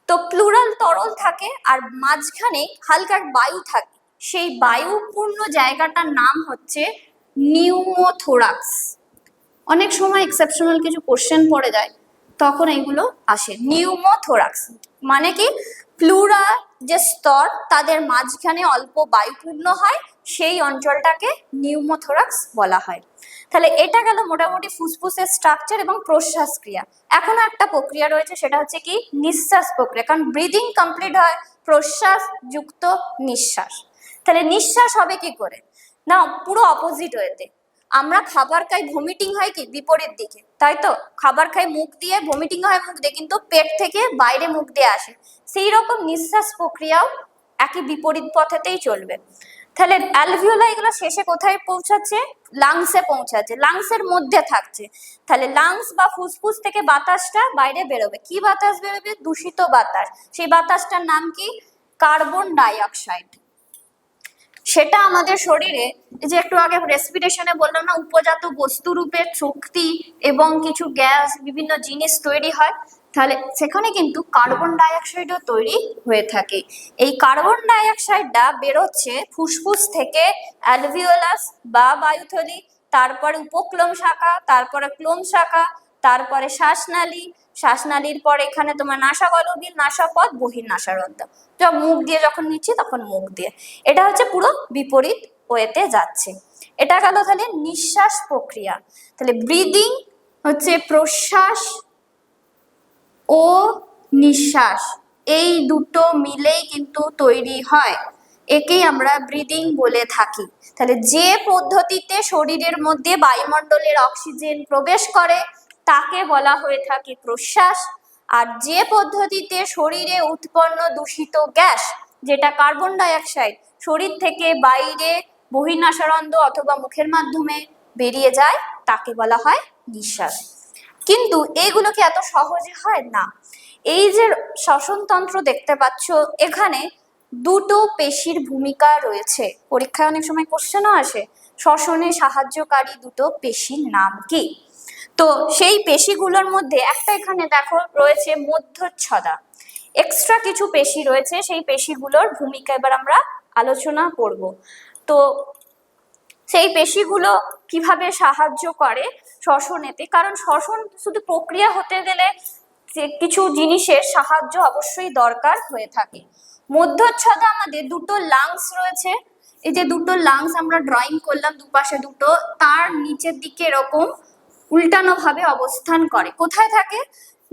তো প্লুরাল তরল থাকে আর মাঝখানে হালকা বায়ু থাকে, সেই বায়ুপূর্ণ জায়গাটার নাম হচ্ছে নিউমোথোরাক্স। অনেক সময় এক্সেপশনাল কিছু কোশ্চেন পড়ে যায়, তখন এগুলো আসে। নিউমোথোরাক্স মানে কি, প্লুরাল যে স্তর তাদের মাঝখানে অল্প বায়ুপূর্ণ হয়, সেই অঞ্চলটাকে নিউমোথোরাক্স বলা হয়। তাহলে এটা গেল মোটামুটি ফুসফুসের স্ট্রাকচার এবং প্রশ্বাস ক্রিয়া। এখনো একটা প্রক্রিয়া রয়েছে, সেটা হচ্ছে কি নিঃশ্বাস প্রক্রিয়া, কারণ ব্রিদিং কমপ্লিট হয় প্রশ্বাস যুক্ত নিঃশ্বাস। তাহলে নিঃশ্বাস হবে কি করে না, পুরো অপোজিট ওয়েতে। আমরা খাবার খাই, ভমিটিং হয় কি বিপরীত দিকে, তাই তো? খাবার খাই মুখ দিয়ে, ভমিটিং হয় মুখ দিয়ে, কিন্তু পেট থেকে বাইরে মুখ দিয়ে আসে। সেই রকম নিঃশ্বাস প্রক্রিয়াও একই বিপরীত পথেতেই চলবে। তাহলে অ্যালভিওলা এগুলো শেষে কোথায় পৌঁছাচ্ছে? লাংসে পৌঁছাচ্ছে, লাংসের মধ্যে থাকছে। তাহলে লাংস বা ফুসফুস থেকে বাতাসটা বাইরে বেরোবে। কি বাতাস বেরোবে? দূষিত বাতাস। সেই বাতাসটার নাম কি? Carbon die oxide. সেটা আমাদের শরীরে, যে একটু আগে রেসপিরেশনে বললাম না, উপজাত বস্তু রূপে শক্তি এবং কিছু গ্যাস বিভিন্ন জিনিস তৈরি হয়, তাহলে সেখানে কিন্তু কার্বন ডাই অক্সাইডও তৈরি হয়ে থাকে। এই কার্বন ডাই অক্সাইডটা বেরোচ্ছে ফুসফুস থেকে, অ্যালভিওলাস বা বায়ুথলি, তারপরে উপক্লোম শাখা, তারপরে ক্লোম শাখা, তারপরে শ্বাসনালী, শ্বাসনালীর পর এখানে তোমার নাসাগলবিল, নাসাপথ, বহির্নাসারন্ধ্র। মুখ দিয়ে যখন নিচ্ছি তখন মুখ দিয়ে। এটা হচ্ছে পুরো বিপরীত ওয়েতে যাচ্ছে। এটা গেল তাহলে নিঃশ্বাস প্রক্রিয়া। তাহলে ব্রিদিং হচ্ছে প্রশ্বাস ও নিঃশ্বাস, এই দুটো মিলেই কিন্তু তৈরি হয়, একেই আমরা ব্রিদিং বলে থাকি। তাহলে যে পদ্ধতিতে শরীরের মধ্যে বায়ুমণ্ডলের অক্সিজেন প্রবেশ করে তাকে বলা হয়ে থাকে প্রশ্বাস, আর যে পদ্ধতিতে শরীরে উৎপন্ন দূষিত গ্যাস, যেটা কার্বন ডাই অক্সাইড, শরীর থেকে বাইরে বহির্নাসারন্ধ্র অথবা মুখের মাধ্যমে বেরিয়ে যায়, তাকে বলা হয় নিঃশ্বাস। কিন্তু এইগুলো কি এত সহজে হয় না? এই যে শ্বসনতন্ত্র দেখতে পাচ্ছ, এখানে দুটো পেশির ভূমিকা রয়েছে। পরীক্ষায় অনেক সময় কোশ্চেনও আসে, শ্বসনে সাহায্যকারী দুটো পেশির নাম কি? তো সেই পেশিগুলোর মধ্যে একটা এখানে দেখো রয়েছে মধ্যচ্ছদা। এক্সট্রা কিছু পেশি রয়েছে, সেই পেশিগুলোর ভূমিকা এবার আমরা আলোচনা করব। তো সেই পেশিগুলো কিভাবে সাহায্য করে শ্বসনেতে, কারণ শ্বসন শুধু প্রক্রিয়া হতে গেলে কিছু জিনিসের সাহায্য অবশ্যই দরকার হয়ে থাকে। মধ্যচ্ছদা আমাদের দুটো লাংস রয়েছে, এই যে দুটো লাংস আমরা ড্রয়িং করলাম দুপাশে দুটো, তার নিচের দিকে এরকম উল্টানো ভাবে অবস্থান করে। কোথায় থাকে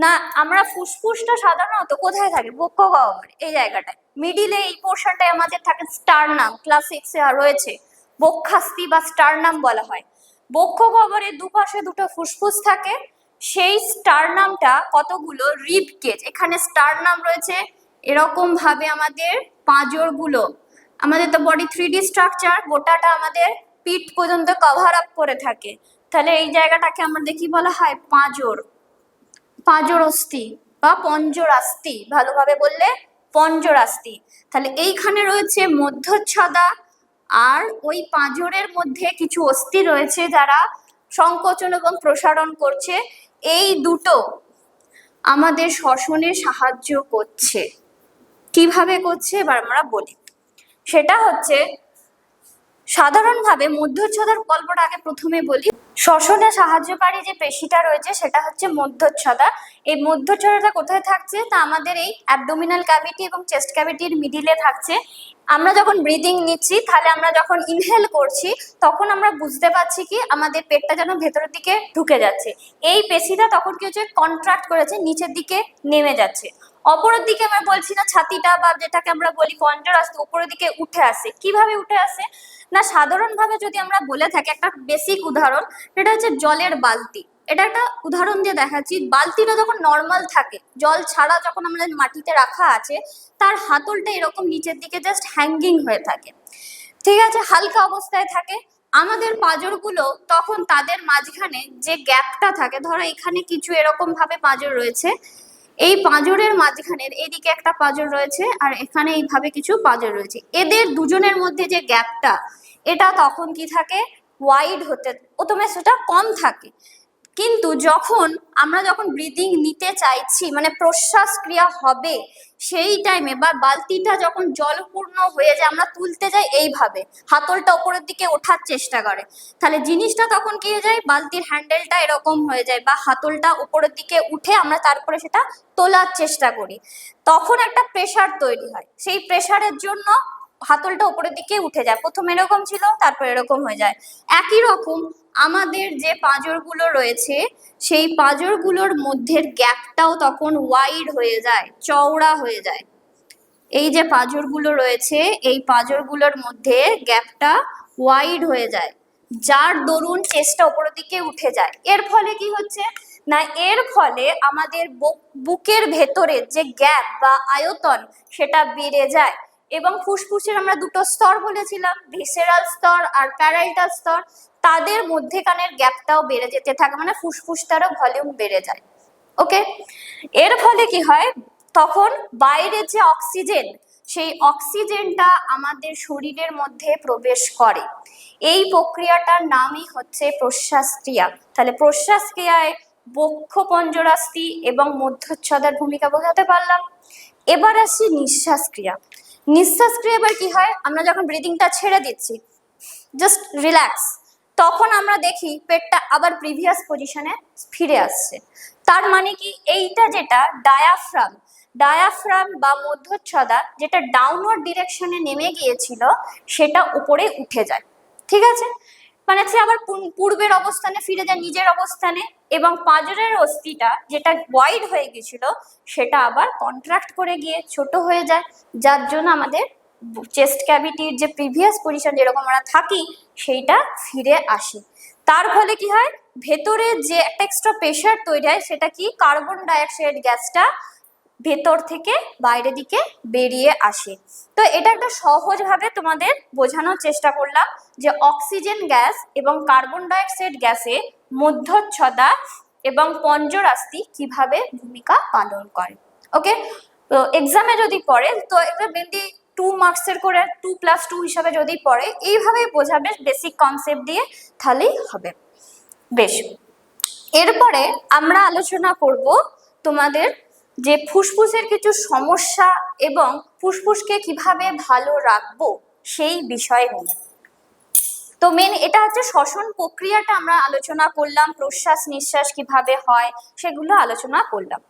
না, আমরা ফুসফুসটা সাধারণত কোথায় থাকে? বক্ষ গহ্বরে, এই জায়গাটায় মিডিলে, এই পোর্শনটায় আমাদের থাকে স্টারনাম, ক্লাস 6 এ রয়েছে বক্ষাস্থি বা স্টারনাম বলা হয়। বক্ষ গহ্বরের দুপাশে দুটো ফুসফুস থাকে, সেই স্টারনামটা কতগুলো রিব কেজ, এখানে স্টারনাম রয়েছে এরকম ভাবে আমাদের পাঁজরগুলো, আমাদের তো বডি 3D স্ট্রাকচার, গোটাটা আমাদের পিঠ পর্যন্ত কভার আপ করে থাকে। তাহলে এই জায়গাটাকে আমাদের কি বলা হয়? পাঁজর, পাঁজরাস্থি বা পঞ্জরাস্থি, ভালোভাবে বললে পঞ্জরাস্থি। তাহলে এইখানে রয়েছে মধ্যচ্ছদা, আর ওই পাঁজরের মধ্যে কিছু অস্থি রয়েছে যারা সংকোচন এবং প্রসারণ করছে। এই দুটো আমাদের শ্বসনে সাহায্য করছে। কিভাবে করছে এবার আমরা বলি। সেটা হচ্ছে সাধারণভাবে মধ্যচ্ছদার গল্পটা আগে প্রথমে বলি। শ্বসনে সাহায্যকারী যে পেশিটা রয়েছে সেটা হচ্ছে মধ্যচ্ছদা। এই মধ্যচ্ছদাটা কোথায় থাকছে? তা আমাদের এই অ্যাবডোমিনাল ক্যাভিটি এবং চেস্ট ক্যাভিটির মিডিলে থাকছে। আমরা যখন ব্রিদিং নিচ্ছি, তাহলে আমরা যখন ইনহেল করছি তখন আমরা বুঝতে পারছি কি আমাদের পেটটা যেন ভেতরের দিকে ঢুকে যাচ্ছে। এই পেশিটা তখন কি হচ্ছে? কন্ট্রাক্ট করেছে, নিচের দিকে নেমে যাচ্ছে। অপরের দিকে আমরা বলছি না, ছাতিটা বা যেটাকে আমরা বলি পঞ্জরাস্থি, উপরের দিকে উঠে আসে। কিভাবে উঠে আসে না, সাধারণভাবে যদি আমরা বলে থাকি, একটা বেসিক উদাহরণ, সেটা হচ্ছে জলের বালতি। এটা একটা উদাহরণ দিয়ে দেখাচ্ছি। বালতিটা যখন নর্মাল থাকে, জল ছাড়া যখন আমাদের মাটিতে রাখা আছে, তার হাতলটা এরকম নিচের দিকে জাস্ট হ্যাঙ্গিং হয়ে থাকে, ঠিক আছে, হালকা অবস্থায় থাকে। আমাদের পাঁজরগুলো তখন তাদের মাঝখানে যে গ্যাপটা থাকে, ধরো এখানে কিছু এরকম ভাবে পাঁজর রয়েছে, এই পাঁজরের মাঝখানের এদিকে একটা পাঁজর রয়েছে আর এখানে এইভাবে কিছু পাঁজর রয়েছে, এদের দুজনের মধ্যে যে গ্যাপটা, এটা তখন কি থাকে? ওয়াইড হতে, প্রথমে সেটা কম থাকে, কিন্তু আমরা যখন ব্রিদিং নিতে চাইছি, মানে প্রশ্বাস ক্রিয়া হবে, সেই টাইমে বা বালতিটা যখন জলপূর্ণ হয়ে যায়, আমরা তুলতে যাই এইভাবে, হাতলটা ওপরের দিকে ওঠার চেষ্টা করে, তাহলে জিনিসটা তখন কি হয়ে যায়, বালতির হ্যান্ডেলটা এরকম হয়ে যায় বা হাতলটা উপরের দিকে উঠে আমরা তারপরে সেটা তোলার চেষ্টা করি, তখন একটা প্রেসার তৈরি হয়, সেই প্রেসারের জন্য হাতলটা উপরের দিকে উঠে যায়, প্রথম এরকম ছিল, তারপর এরকম হয়ে যায়। একই রকম আমাদের যে পাঁজরগুলো রয়েছে, সেই পাঁজরগুলোর মধ্যে গ্যাপটাও তখন ওয়াইড হয়ে যায়, চওড়া হয়ে যায়। এই যে পাঁজরগুলো রয়েছে, এই পাঁজরগুলোর মধ্যে গ্যাপটা ওয়াইড হয়ে যায়, যার দরুন চেস্টটা উপরের দিকে উঠে যায়। এর ফলে কি হচ্ছে না, এর ফলে আমাদের বুকের ভেতরে যে গ্যাপ বা আয়তন সেটা বেড়ে যায়, এবং ফুসফুসের আমরা দুটো স্তর বলেছিলাম, ভিসেরাল স্তর আর প্যারাইটাল স্তর, তাদের মধ্যেখানের গ্যাপটাও বেড়ে যেতে থাকে, মানে ফুসফুসটারও ভলিউম বেড়ে যায়। ওকে, এর ফলে কি হয়, তখন বাইরের যে অক্সিজেন, সেই অক্সিজেনটা আমাদের শরীরের মধ্যে প্রবেশ করে, এই প্রক্রিয়াটার নামই হচ্ছে প্রশ্বাস ক্রিয়া। তাহলে প্রশ্বাস ক্রিয়ায় বক্ষ পঞ্জরাস্থি এবং মধ্যচ্ছদার ভূমিকা বোঝাতে পারলাম। এবার আসছি নিঃশ্বাস ক্রিয়া। নিঃশ্বাস ক্রিয়া এবার কি হয়, আমরা যখন ব্রিদিংটা ছেড়ে দিচ্ছি, জাস্ট রিল্যাক্স, তখন আমরা দেখি পেটটা আবার প্রিভিয়াস পজিশনে ফিরে আসছে। তার মানে কি, এইটা যেটা ডায়াফ্রাম বা মধ্যচ্ছদা যেটা ডাউনওয়ার্ড ডিরেকশনে নেমে গিয়েছিল, সেটা উপরে উঠে যায়। ঠিক আছে, মানে সে আবার পূর্বের অবস্থানে ফিরে যায়, নিজের অবস্থানে, এবং পাঁজরের অস্থিটা যেটা ওয়াইড হয়ে গেছিল, সেটা আবার কন্ট্রাক্ট করে গিয়ে ছোট হয়ে যায়, যার জন্য আমাদের চেস্ট ক্যাভিটির যে প্রিভিয়াস পজিশন যেরকম আমরা থাকি, সেইটা ফিরে আসে। তার ফলে কি হয়, ভেতরে যে একটা এক্সট্রা প্রেশার তৈরি হয়, সেটা কি, কার্বন ডাইঅক্সাইড গ্যাসটা ভেতর থেকে বাইরের দিকে বেরিয়ে আসে। তো এটা একটা সহজভাবে তোমাদের বোঝানোর চেষ্টা করলাম যে অক্সিজেন গ্যাস এবং কার্বন ডাইঅক্সাইড গ্যাসে মধ্যচ্ছদা এবং পঞ্জরাস্থি কিভাবে ভূমিকা পালন করে। ওকে, তো এক্সামে যদি পড়ে, তো এটা মেনলি 2 মার্কসের করে 2+2 হিসাবে যদি পড়ে, এইভাবেই বোঝাবে বেসিক কনসেপ্ট দিয়ে, তাহলেই হবে। বেশ, এরপরে আমরা আলোচনা করব তোমাদের যে ফুসফুসের কিছু সমস্যা এবং ফুসফুসকে কিভাবে ভালো রাখবো সেই বিষয় নিয়ে। তো মেন এটা হচ্ছে শ্বসন প্রক্রিয়াটা আমরা আলোচনা করলাম, প্রশ্বাস নিঃশ্বাস কিভাবে হয় সেগুলো আলোচনা করলাম।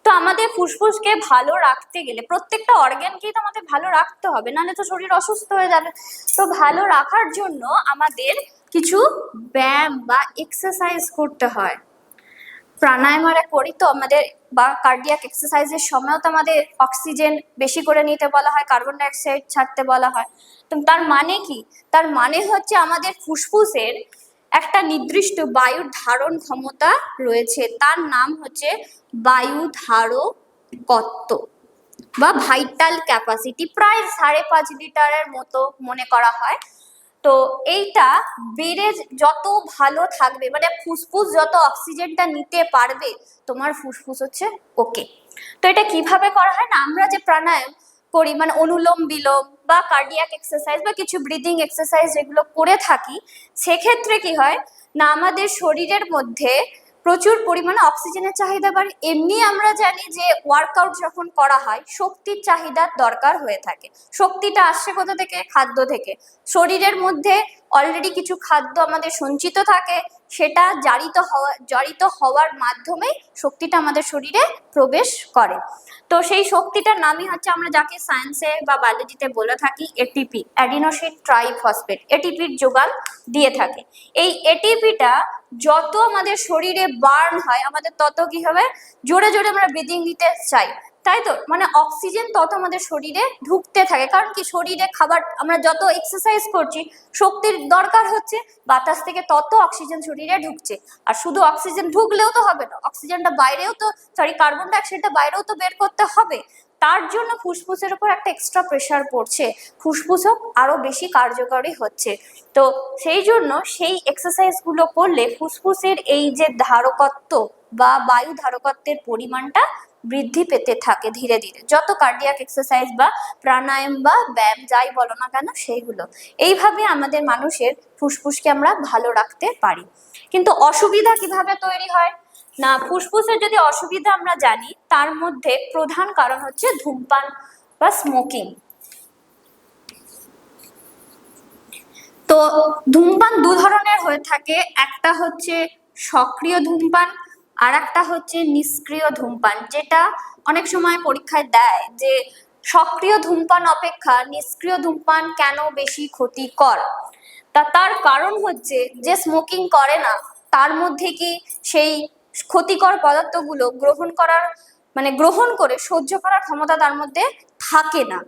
তো আমাদের ফুসফুসকে ভালো রাখতে গেলে প্রত্যেকটা অর্গানকেই তো আমাদের ভালো রাখতে হবে, নাহলে তো শরীর অসুস্থ হয়ে যাবে। তো ভালো রাখার জন্য আমাদের কিছু ব্যায়াম বা এক্সারসাইজ করতে হয়। প্রাণায়ামরা করি তো আমাদের, বা কার্ডিয়াক এক্সারসাইজের সময়ও তো আমাদের অক্সিজেন বেশি করে নিতে বলা হয়, কার্বন ডাইঅক্সাইড ছাড়তে বলা হয়। তো তার মানে কি, তার মানে হচ্ছে আমাদের ফুসফুসের একটা নির্দিষ্ট বায়ুর ধারণ ক্ষমতা রয়েছে, তার নাম হচ্ছে বায়ু ধারকত্ব বা ভাইটাল ক্যাপাসিটি, প্রায় 5.5 লিটারের মতো মনে করা হয়। তো এইটা বেড়ে যত ভালো থাকবে, মানে ফুসফুস যত অক্সিজেনটা নিতে পারবে, তোমার ফুসফুস হচ্ছে ওকে। তো এটা কিভাবে করা হয় না, আমরা যে প্রাণায়াম করি, মানে অনুলোম বিলোম বা কার্ডিয়াক এক্সারসাইজ বা কিছু ব্রিদিং এক্সারসাইজ যেগুলো করে থাকি, সেক্ষেত্রে কি হয় না, আমাদের শরীরের মধ্যে প্রচুর পরিমাণে অক্সিজেনের চাহিদা বাড়ে। এমনি আমরা জানি যে ওয়ার্কআউট যখন করা হয়, শক্তির চাহিদার দরকার হয়ে থাকে। শক্তিটা আসছে কোথা থেকে, খাদ্য থেকে। শরীরের মধ্যে অলরেডি কিছু খাদ্য আমাদের সঞ্চিত থাকে, সেটা জারিত হওয়ার মাধ্যমে শক্তিটা আমাদের শরীরে প্রবেশ করে। তো সেই শক্তিটার নামই হচ্ছে, আমরা যাকে সায়েন্সে বা বায়োলজিতে বলে থাকি এটিপি, অ্যাডিনোসিন ট্রাইফসফেট, এটিপির যোগান দিয়ে থাকে। এই এটিপিটা যত আমাদের শরীরে বার্ন হয়, আমাদের তত কি হবে, জোরে জোরে আমরা ব্রিদিং নিতে চাই, তাই তো, মানে অক্সিজেন তত আমাদের শরীরে ঢুকতে থাকে। কারণ কি, শরীরে খাবার, আমরা যত এক্সারসাইজ করছি, শক্তির দরকার হচ্ছে, বাতাস থেকে তত অক্সিজেন শরীরে ঢুকছে। আর শুধু অক্সিজেন ঢুকলেও তো হবে না, অক্সিজেনটা বাইরেও তো, কার্বন ডাইঅক্সাইডটা বাইরেও তো বের করতে হবে। তার জন্য ফুসফুসের উপর একটা এক্সট্রা প্রেশার পড়ছে, ফুসফুসও আরো বেশি কার্যকরী হচ্ছে। তো সেই জন্য সেই এক্সারসাইজগুলো করলে ফুসফুসের এই যে ধারকত্ব বা বায়ু ধারকত্বের পরিমাণটা বৃদ্ধি পেতে থাকে ধীরে ধীরে, যত কার্ডিয়াক এক্সারসাইজ বা প্রাণায়াম বা ব্যায়াম যাই বলো না কেন সেইগুলো। এইভাবে আমাদের মানুষের ফুসফুসকে আমরা ভালো রাখতে পারি। কিন্তু অসুবিধা কিভাবে তৈরি হয় না, ফুসফুসের যদি অসুবিধা আমরা জানি, তার মধ্যে প্রধান কারণ হচ্ছে ধূমপান বা স্মোকিং। তো ধূমপান দু ধরনের হয়ে থাকে, একটা হচ্ছে সক্রিয় ধূমপান আর একটা হচ্ছে নিষ্ক্রিয় ধূমপান, যেটা অনেক সময় পরীক্ষায় দেয় যে সক্রিয় ধূমপান অপেক্ষা নিষ্ক্রিয় ধূমপান কেন বেশি ক্ষতিকর। তার কারণ হচ্ছে যে স্মোকিং করে না তার মধ্যে কি সেই ক্ষতিকর পদার্থগুলো গ্রহণ করে সহ্য করার ক্ষমতা তার মধ্যে থাকে না।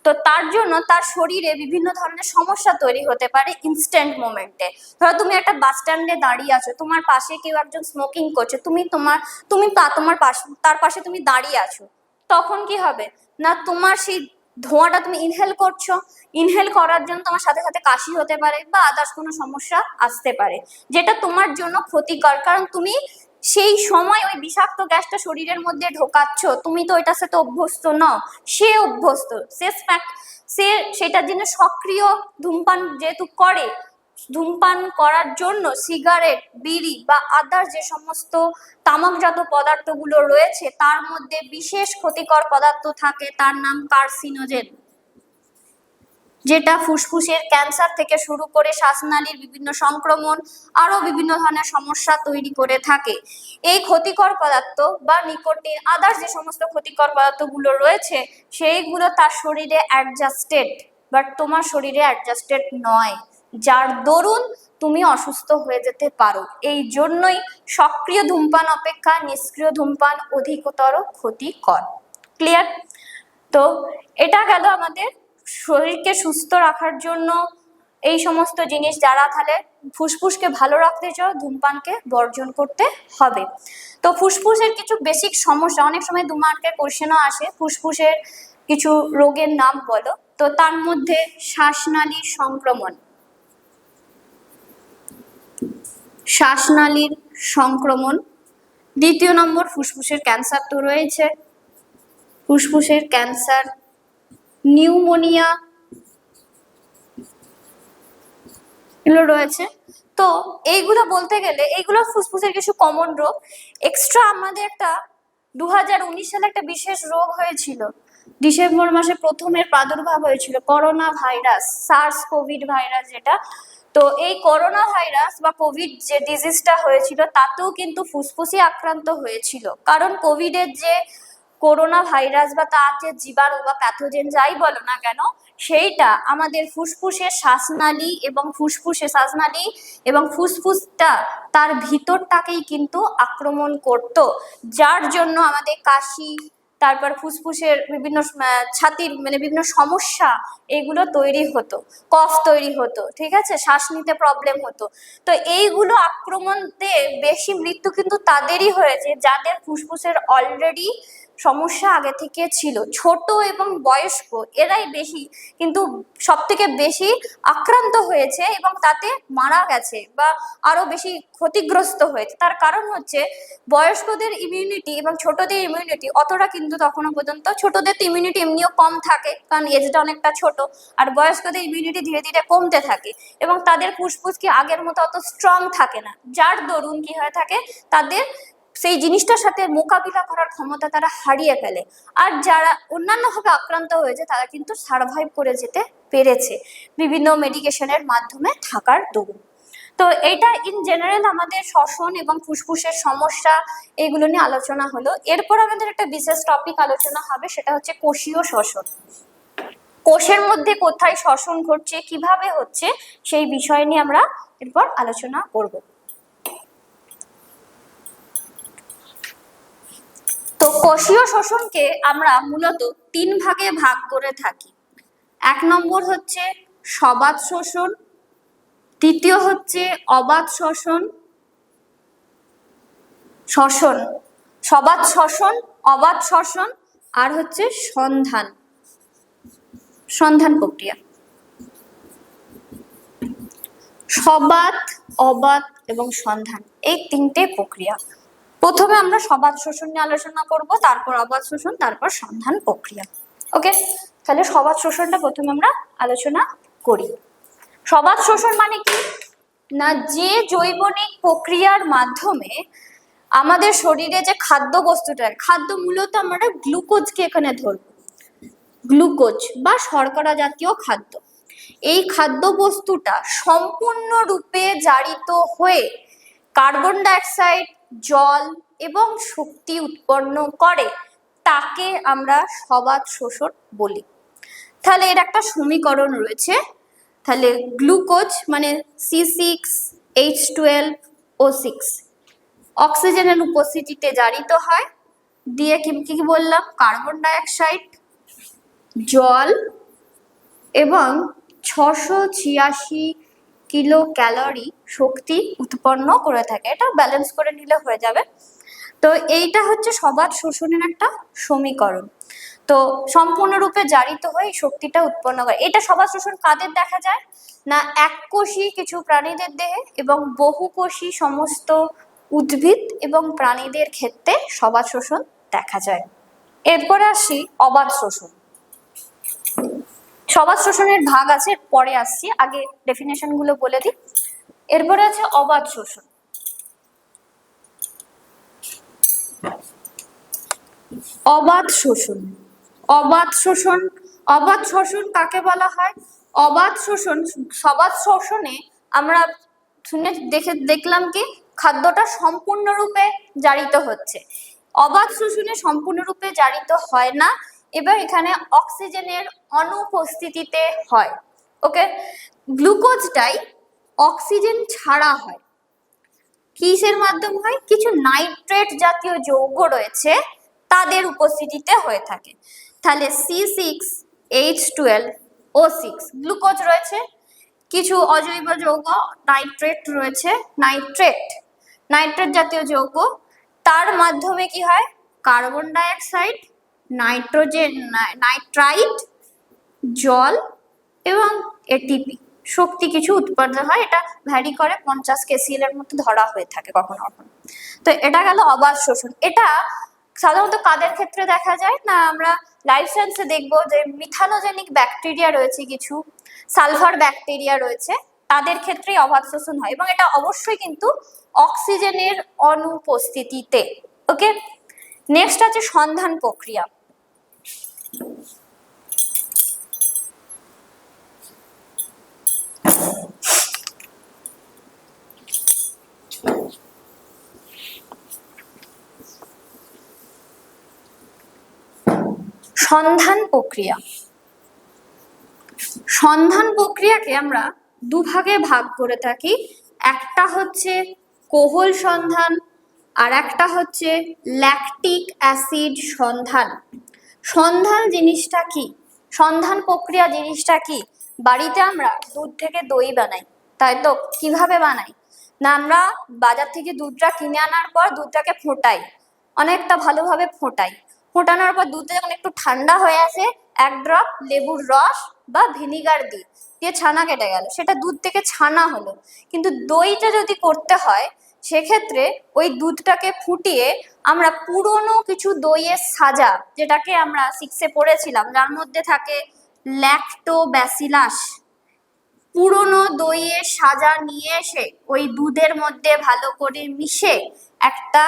তো তার জন্য তার শরীরে বিভিন্ন ধরনের সমস্যা তৈরি হতে পারে ইনস্ট্যান্ট মোমেন্টে। ধরো তুমি একটা বাস স্ট্যান্ডে দাঁড়িয়ে আছো, তোমার পাশে কেউ একজন স্মোকিং করছে, তার পাশে তুমি দাঁড়িয়ে আছো, তখন কি হবে না, তোমার সেই ধোঁয়াটা তুমি ইনহেল করছো, ইনহেল করার জন্য তোমার সাথে সাথে কাশি হতে পারে বা আদার্স কোনো সমস্যা আসতে পারে, যেটা তোমার জন্য ক্ষতিকর। কারণ তুমি সেই সময় ওই বিষাক্ত গ্যাসটা শরীরের মধ্যে ঢোকাচ্ছ, তুমি তো ওইটার সাথে অভ্যস্ত নও, সে অভ্যস্ত, সে সেটার জন্য সক্রিয় ধূমপান যেহেতু করে, ধূমপান করার জন্য সিগারেট, বিড়ি বা আদার যে সমস্ত তামাকজাত পদার্থগুলো রয়েছে তার মধ্যে বিশেষ ক্ষতিকর পদার্থ থাকে, তার নাম কার্সিনোজেন, যেটা ফুসফুসের ক্যান্সার থেকে শুরু করে শ্বাসনালীর বিভিন্ন সংক্রমণ আরো বিভিন্ন ধরনের সমস্যা তৈরি করে থাকে। এই ক্ষতিকর পদার্থ বা নিকোটিন আদার্স যে সমস্ত ক্ষতিকর পদার্থগুলো রয়েছে সেইগুলো তার শরীরে অ্যাডজাস্টেড, বাট তোমার শরীরে অ্যাডজাস্টেড নয়, যার দরুন তুমি অসুস্থ হয়ে যেতে পারো। এই জন্যই সক্রিয় ধূমপান অপেক্ষা নিষ্ক্রিয় ধূমপান অধিকতর ক্ষতিকর। ক্লিয়ার? তো এটা গেল আমাদের শরীরকে সুস্থ রাখার জন্য এই সমস্ত জিনিস, যারা তাহলে ফুসফুসকে ভালো রাখতে চাও ধূমপানকে বর্জন করতে হবে। তো ফুসফুসের কিছু বেসিক সমস্যা, অনেক সময় 2 মার্কের কোশ্চেনও আসে, ফুসফুসের কিছু রোগের নাম বলো, তো তার মধ্যে শ্বাসনালীর সংক্রমণ, দ্বিতীয় নম্বর ফুসফুসের ক্যান্সার তো রয়েছে, ফুসফুসের ক্যান্সার, নিউমোনিয়া এগুলো রয়েছে। তো এইগুলো বলতে গেলে এইগুলো ফুসফুসের কিছু কমন রোগ। এক্সট্রা আমাদের একটা 2019 সালে একটা বিশেষ রোগ হয়েছিল, ডিসেম্বর মাসে প্রথমের প্রাদুর্ভাব হয়েছিল, corona virus, SARS Covid virus যেটা। তো এই করোনা ভাইরাস বা কোভিড যে ডিজিজটা হয়েছিল তাতেও কিন্তু ফুসফুসই আক্রান্ত হয়েছিল, কারণ কোভিডের যে করোনা ভাইরাস বা তার যে জীবাণু বা প্যাথোজেন যাই বলো না কেন, সেইটা আমাদের শ্বাসনালী এবং ফুসফুসটা তার ভিতরটাকেই কিন্তু আক্রমণ করত, যার জন্য আমাদের কাশি, তারপর ফুসফুসের বিভিন্ন ছাতির বিভিন্ন সমস্যা এগুলো তৈরি হতো, কফ তৈরি হতো, ঠিক আছে, শ্বাস নিতে প্রবলেম হতো। তো এইগুলো আক্রমণতে বেশি মৃত্যু কিন্তু তাদেরই হয়েছে যাদের ফুসফুসের অলরেডি সমস্যা আগে থেকে ছিল। ছোট এবং বয়স্ক এরাই বেশি কিন্তু সব থেকে বেশি আক্রান্ত হয়েছে এবং তাতে মারা গেছে বা আরো বেশি ক্ষতিগ্রস্ত হয়েছে। তার কারণ হচ্ছে বয়স্কদের ইমিউনিটি এবং ছোটদের ইমিউনিটি অতটা কিন্তু তখনো পর্যন্ত, ছোটদের তো ইমিউনিটি এমনিও কম থাকে কারণ এজটা অনেকটা ছোট, আর বয়স্কদের ইমিউনিটি ধীরে ধীরে কমতে থাকে এবং তাদের ফুসফুস কি আগের মতো অত স্ট্রং থাকে না, যার দরুন কি হয়ে থাকে তাদের সেই জিনিসটার সাথে মোকাবিলা করার ক্ষমতা তারা হারিয়ে ফেলে। আর যারা অন্যান্যভাবে আক্রান্ত হয়েছে তারা কিন্তু সার্ভাইভ করে যেতে পেরেছে বিভিন্ন মেডিকেশনের মাধ্যমে থাকার দরুন। তো এটা ইন জেনারেল আমাদের শ্বসন এবং ফুসফুসের সমস্যা এগুলো নিয়ে আলোচনা হলো। এরপর আমাদের একটা বিশেষ টপিক আলোচনা হবে, সেটা হচ্ছে কোষীয় শ্বসন। কোষের মধ্যে কোথায় শ্বসন ঘটছে, কিভাবে হচ্ছে, সেই বিষয় নিয়ে আমরা এরপর আলোচনা করব। তো কোষীয় শ্বসনকে আমরা মূলত 3 ভাগে ভাগ করে থাকি। 1 নম্বর হচ্ছে সবাত শ্বসন, দ্বিতীয় হচ্ছে অবাত সবাত শ্বসন, অবাত শ্বসন, আর হচ্ছে সন্ধান প্রক্রিয়া। সবাত, অবাত এবং সন্ধান এই 3টে প্রক্রিয়া। প্রথমে আমরা সবাত শোষণ নিয়ে আলোচনা করব, তারপর অবাত শোষণ, তারপর সন্ধান প্রক্রিয়া। ওকে, তাহলে সবাত শোষণটা প্রথমে আমরা আলোচনা করি। সবাত শোষণ মানে কি না, যে জৈবনিক প্রক্রিয়ার মাধ্যমে আমাদের শরীরে যে খাদ্য বস্তুটা, খাদ্য মূলত আমরা গ্লুকোজকে এখানে ধরব, গ্লুকোজ বা শর্করা জাতীয় খাদ্য, এই খাদ্য বস্তুটা সম্পূর্ণরূপে জারিত হয়ে কার্বন ডাইঅক্সাইড, জল এবং শক্তি উৎপন্ন করে, তাকে আমরা সবাত শোষণ বলি। তাহলে এর একটা সমীকরণ রয়েছে, তাহলে গ্লুকোজ মানে C6H12O6 অক্সিজেনের উপস্থিতিতে জারিত হয়, দিয়ে কি কি বললাম, কার্বন ডাইঅক্সাইড, জল এবং 686 কিলো ক্যালোরি শক্তি উৎপন্ন করে থাকে। এটা ব্যালেন্স করে নিলে হয়ে যাবে। তো এইটা হচ্ছে সবাত শোষণের একটা সমীকরণ। তো সম্পূর্ণরূপে জারিত হয়ে শক্তিটা উৎপন্ন করে। এটা সবাত শোষণ কাদের দেখা যায় না, এককোষী কিছু প্রাণীদের দেহে এবং বহুকোষী সমস্ত উদ্ভিদ এবং প্রাণীদের ক্ষেত্রে সবাত শোষণ দেখা যায়। এরপরে আসি অবাত শোষণ। সবাত শোষণের ভাগ আছে, পরে আসছি, আগে ডেফিনেশন গুলো বলে দিই। এরপরে আছে অবাত শোষণ। অবাত শোষণ, অবাত শোষণ, অবাত শোষণ কাকে বলা হয়? অবাত শোষণ, সবাত শোষণে আমরা দেখলাম কি খাদ্যটা সম্পূর্ণরূপে জারিত হচ্ছে। অবাত শোষণে সম্পূর্ণরূপে জারিত হয় না, এবার এখানে অক্সিজেনের অনুপস্থিতিতে হয়। ওকে, গ্লুকোজটাই অক্সিজেন ছাড়া হয়, কিসের মাধ্যমে হয়? কিছু নাইট্রেট জাতীয় যৌগ রয়েছে তাদের উপস্থিতিতে হয়ে থাকে। তাহলে C6H12O6 গ্লুকোজ রয়েছে, কিছু অজৈব যৌগ নাইট্রেট রয়েছে, নাইট্রেট জাতীয় যৌগ, তার মাধ্যমে কি হয়? কার্বন ডাইঅক্সাইড, নাইট্রোজেন, নাইট্রাইট, জল এবং এটিপি শক্তি কিছু উৎপন্ন হয়। এটা ভ্যারি করে, 50 kcal এর মধ্যে ধরা হয়ে থাকে কখনো কখনো। তো এটা গেল অবাত শোষণ। এটা সাধারণত কাদের ক্ষেত্রে দেখা যায় না, আমরা লাইফ সায়েন্সে দেখবো যে মিথানোজেনিক ব্যাকটেরিয়া রয়েছে, কিছু সালফার ব্যাকটেরিয়া রয়েছে, তাদের ক্ষেত্রেই অবাত শোষণ হয়, এবং এটা অবশ্যই কিন্তু অক্সিজেনের অনুপস্থিতিতে। ওকে, নেক্সট আছে সন্ধান প্রক্রিয়া। সন্ধান প্রক্রিয়া, সন্ধান প্রক্রিয়াকে আমরা দুভাগে ভাগ করে থাকি। একটা হচ্ছে কোহল সন্ধান আর একটা হচ্ছে ল্যাকটিক অ্যাসিড সন্ধান। সন্ধান জিনিসটা কি, সন্ধান প্রক্রিয়া জিনিসটা কি? বাড়িতে আমরা দুধ থেকে দই বানাই, তাই তো? কিভাবে বানাই না, আমরা বাজার থেকে দুধটা কিনে আনার পর দুধটাকে ফোটাই, অনেকটা ভালোভাবে ফোটাই, ফোটানোর পর দুধটা যখন একটু ঠান্ডা হয়ে আসে, এক ড্রপ লেবুর রস বা ভিনিগার দিয়ে ছানা কেটে গেল, সেটা দুধ থেকে ছানা হলো। কিন্তু দইটা যদি করতে হয়, সেক্ষেত্রে ওই দুধটাকে ফুটিয়ে আমরা পুরনো কিছু দইয়ের সাজা, যেটাকে আমরা 6-এ পড়েছিলাম, যার মধ্যে থাকে ল্যাক্টোব্যাসিলাস, পুরনো দইয়ের সাজা নিয়ে এসে ওই দুধের মধ্যে ভালো করে মিশে একটা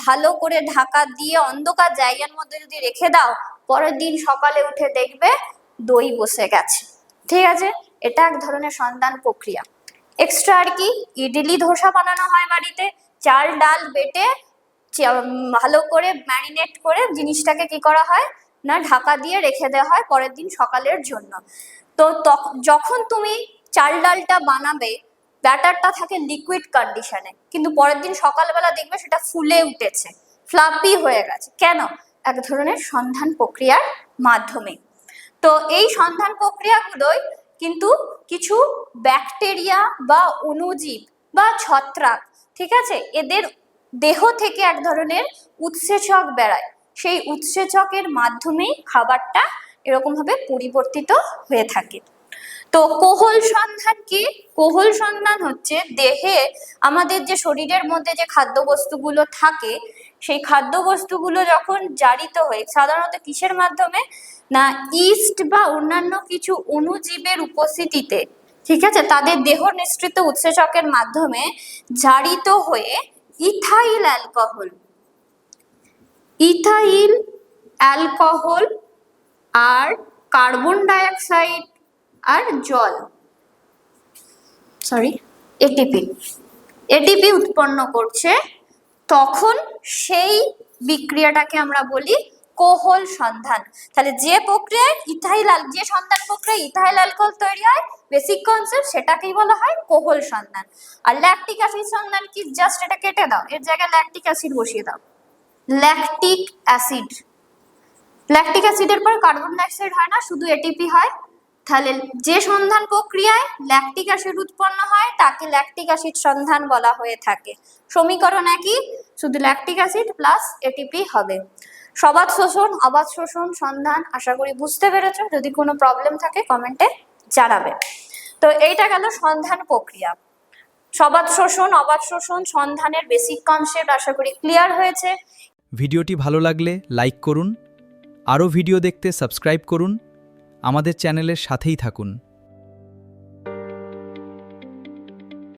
ভালো করে ঢাকা দিয়ে অন্ধকার জায়গার মধ্যে যদি রেখে দাও, পরের দিন সকালে উঠে দেখবে দই বসে গেছে। ঠিক আছে, এটা এক ধরনের সন্ধান প্রক্রিয়া। এক্সট্রা আর কি, ইডলি ধোসা বানানো হয় বাড়িতে, চাল ডাল বেটে ভালো করে ম্যারিনেট করে জিনিসটাকে কি করা হয় না, ঢাকা দিয়ে রেখে দেওয়া হয় পরের দিন সকালের জন্য। তো যখন তুমি চাল ডালটা বানাবে, ব্যাটারটা থাকে লিকুইড কন্ডিশনে, কিন্তু পরের দিন সকালবেলা দেখবে সেটা ফুলে উঠেছে, ফ্লাফি হয়ে গেছে। কেন? এক ধরনের সন্ধান প্রক্রিয়ার মাধ্যমে। তো এই সন্ধান প্রক্রিয়াগুলোই কিন্তু কিছু ব্যাকটেরিয়া বা অণুজীব বা ছত্রাক, ঠিক আছে, এদের দেহ থেকে এক ধরনের উৎসেচক বেরায়, সেই উৎসেচকের মাধ্যমেই খাবারটা এরকম ভাবে পরিবর্তিত হয়ে থাকে। তো কোহল সন্ধান কি? কোহল সন্ধান হচ্ছে দেহে আমাদের যে শরীরের মধ্যে যে খাদ্যবস্তুগুলো থাকে, সেই খাদ্যবস্তুগুলো যখন জারিত হয়ে সাধারণত কিসের মাধ্যমে, না ইস্ট বা অন্যান্য কিছু অণুজীবের উপস্থিতিতে, ঠিক আছে, তাদের দেহ নিঃসৃত উৎসেচকের মাধ্যমে জারিত হয়ে ইথাইল অ্যালকোহল, ইথাইল অ্যালকোহল আর কার্বন ডাইঅক্সাইড আর জল, এটিপি উৎপন্ন করছে। তখন সেই বিক্রিয়াটাকে আমরা বলি কোহল সন্ধান। তাহলে যে প্রক্রিয়ায় যে সন্ধান প্রক্রিয়ায় ইথাইল অ্যালকোহল তৈরি হয়, বেসিক কনসেপ্ট, সেটাকেই বলা হয় কোহল সন্ধান। আর ল্যাকটিক অ্যাসিড সন্ধান কি? জাস্ট এটা কেটে দাও, এর জায়গায় ল্যাকটিক অ্যাসিড বসিয়ে দাও। ল্যাকটিক অ্যাসিডের পর কার্বন ডাইঅক্সাইড হয় না, শুধু এটিপি হয়। তাহলে যে সন্ধান প্রক্রিয়ায় ল্যাকটিক অ্যাসিড উৎপন্ন হয় তাকে ল্যাকটিক অ্যাসিড সন্ধান বলা হয়ে থাকে। সমীকরণ একই, শুধু ল্যাকটিক অ্যাসিড প্লাস এটিপি হবে। সবাত শোষণ, অবাত শোষণ, সন্ধান, আশা করি বুঝতে পেরেছো। যদি কোনো প্রবলেম থাকে কমেন্টে জানাবে। তো এইটা গেল সন্ধান প্রক্রিয়া। সবাত শোষণ, অবাত শোষণ, সন্ধানের বেসিক কনসেপ্ট আশা করি ক্লিয়ার হয়েছে। ভিডিওটি ভালো লাগলে লাইক করুন, আরও ভিডিও দেখতে সাবস্ক্রাইব করুন, আমাদের চ্যানেলের সাথেই থাকুন।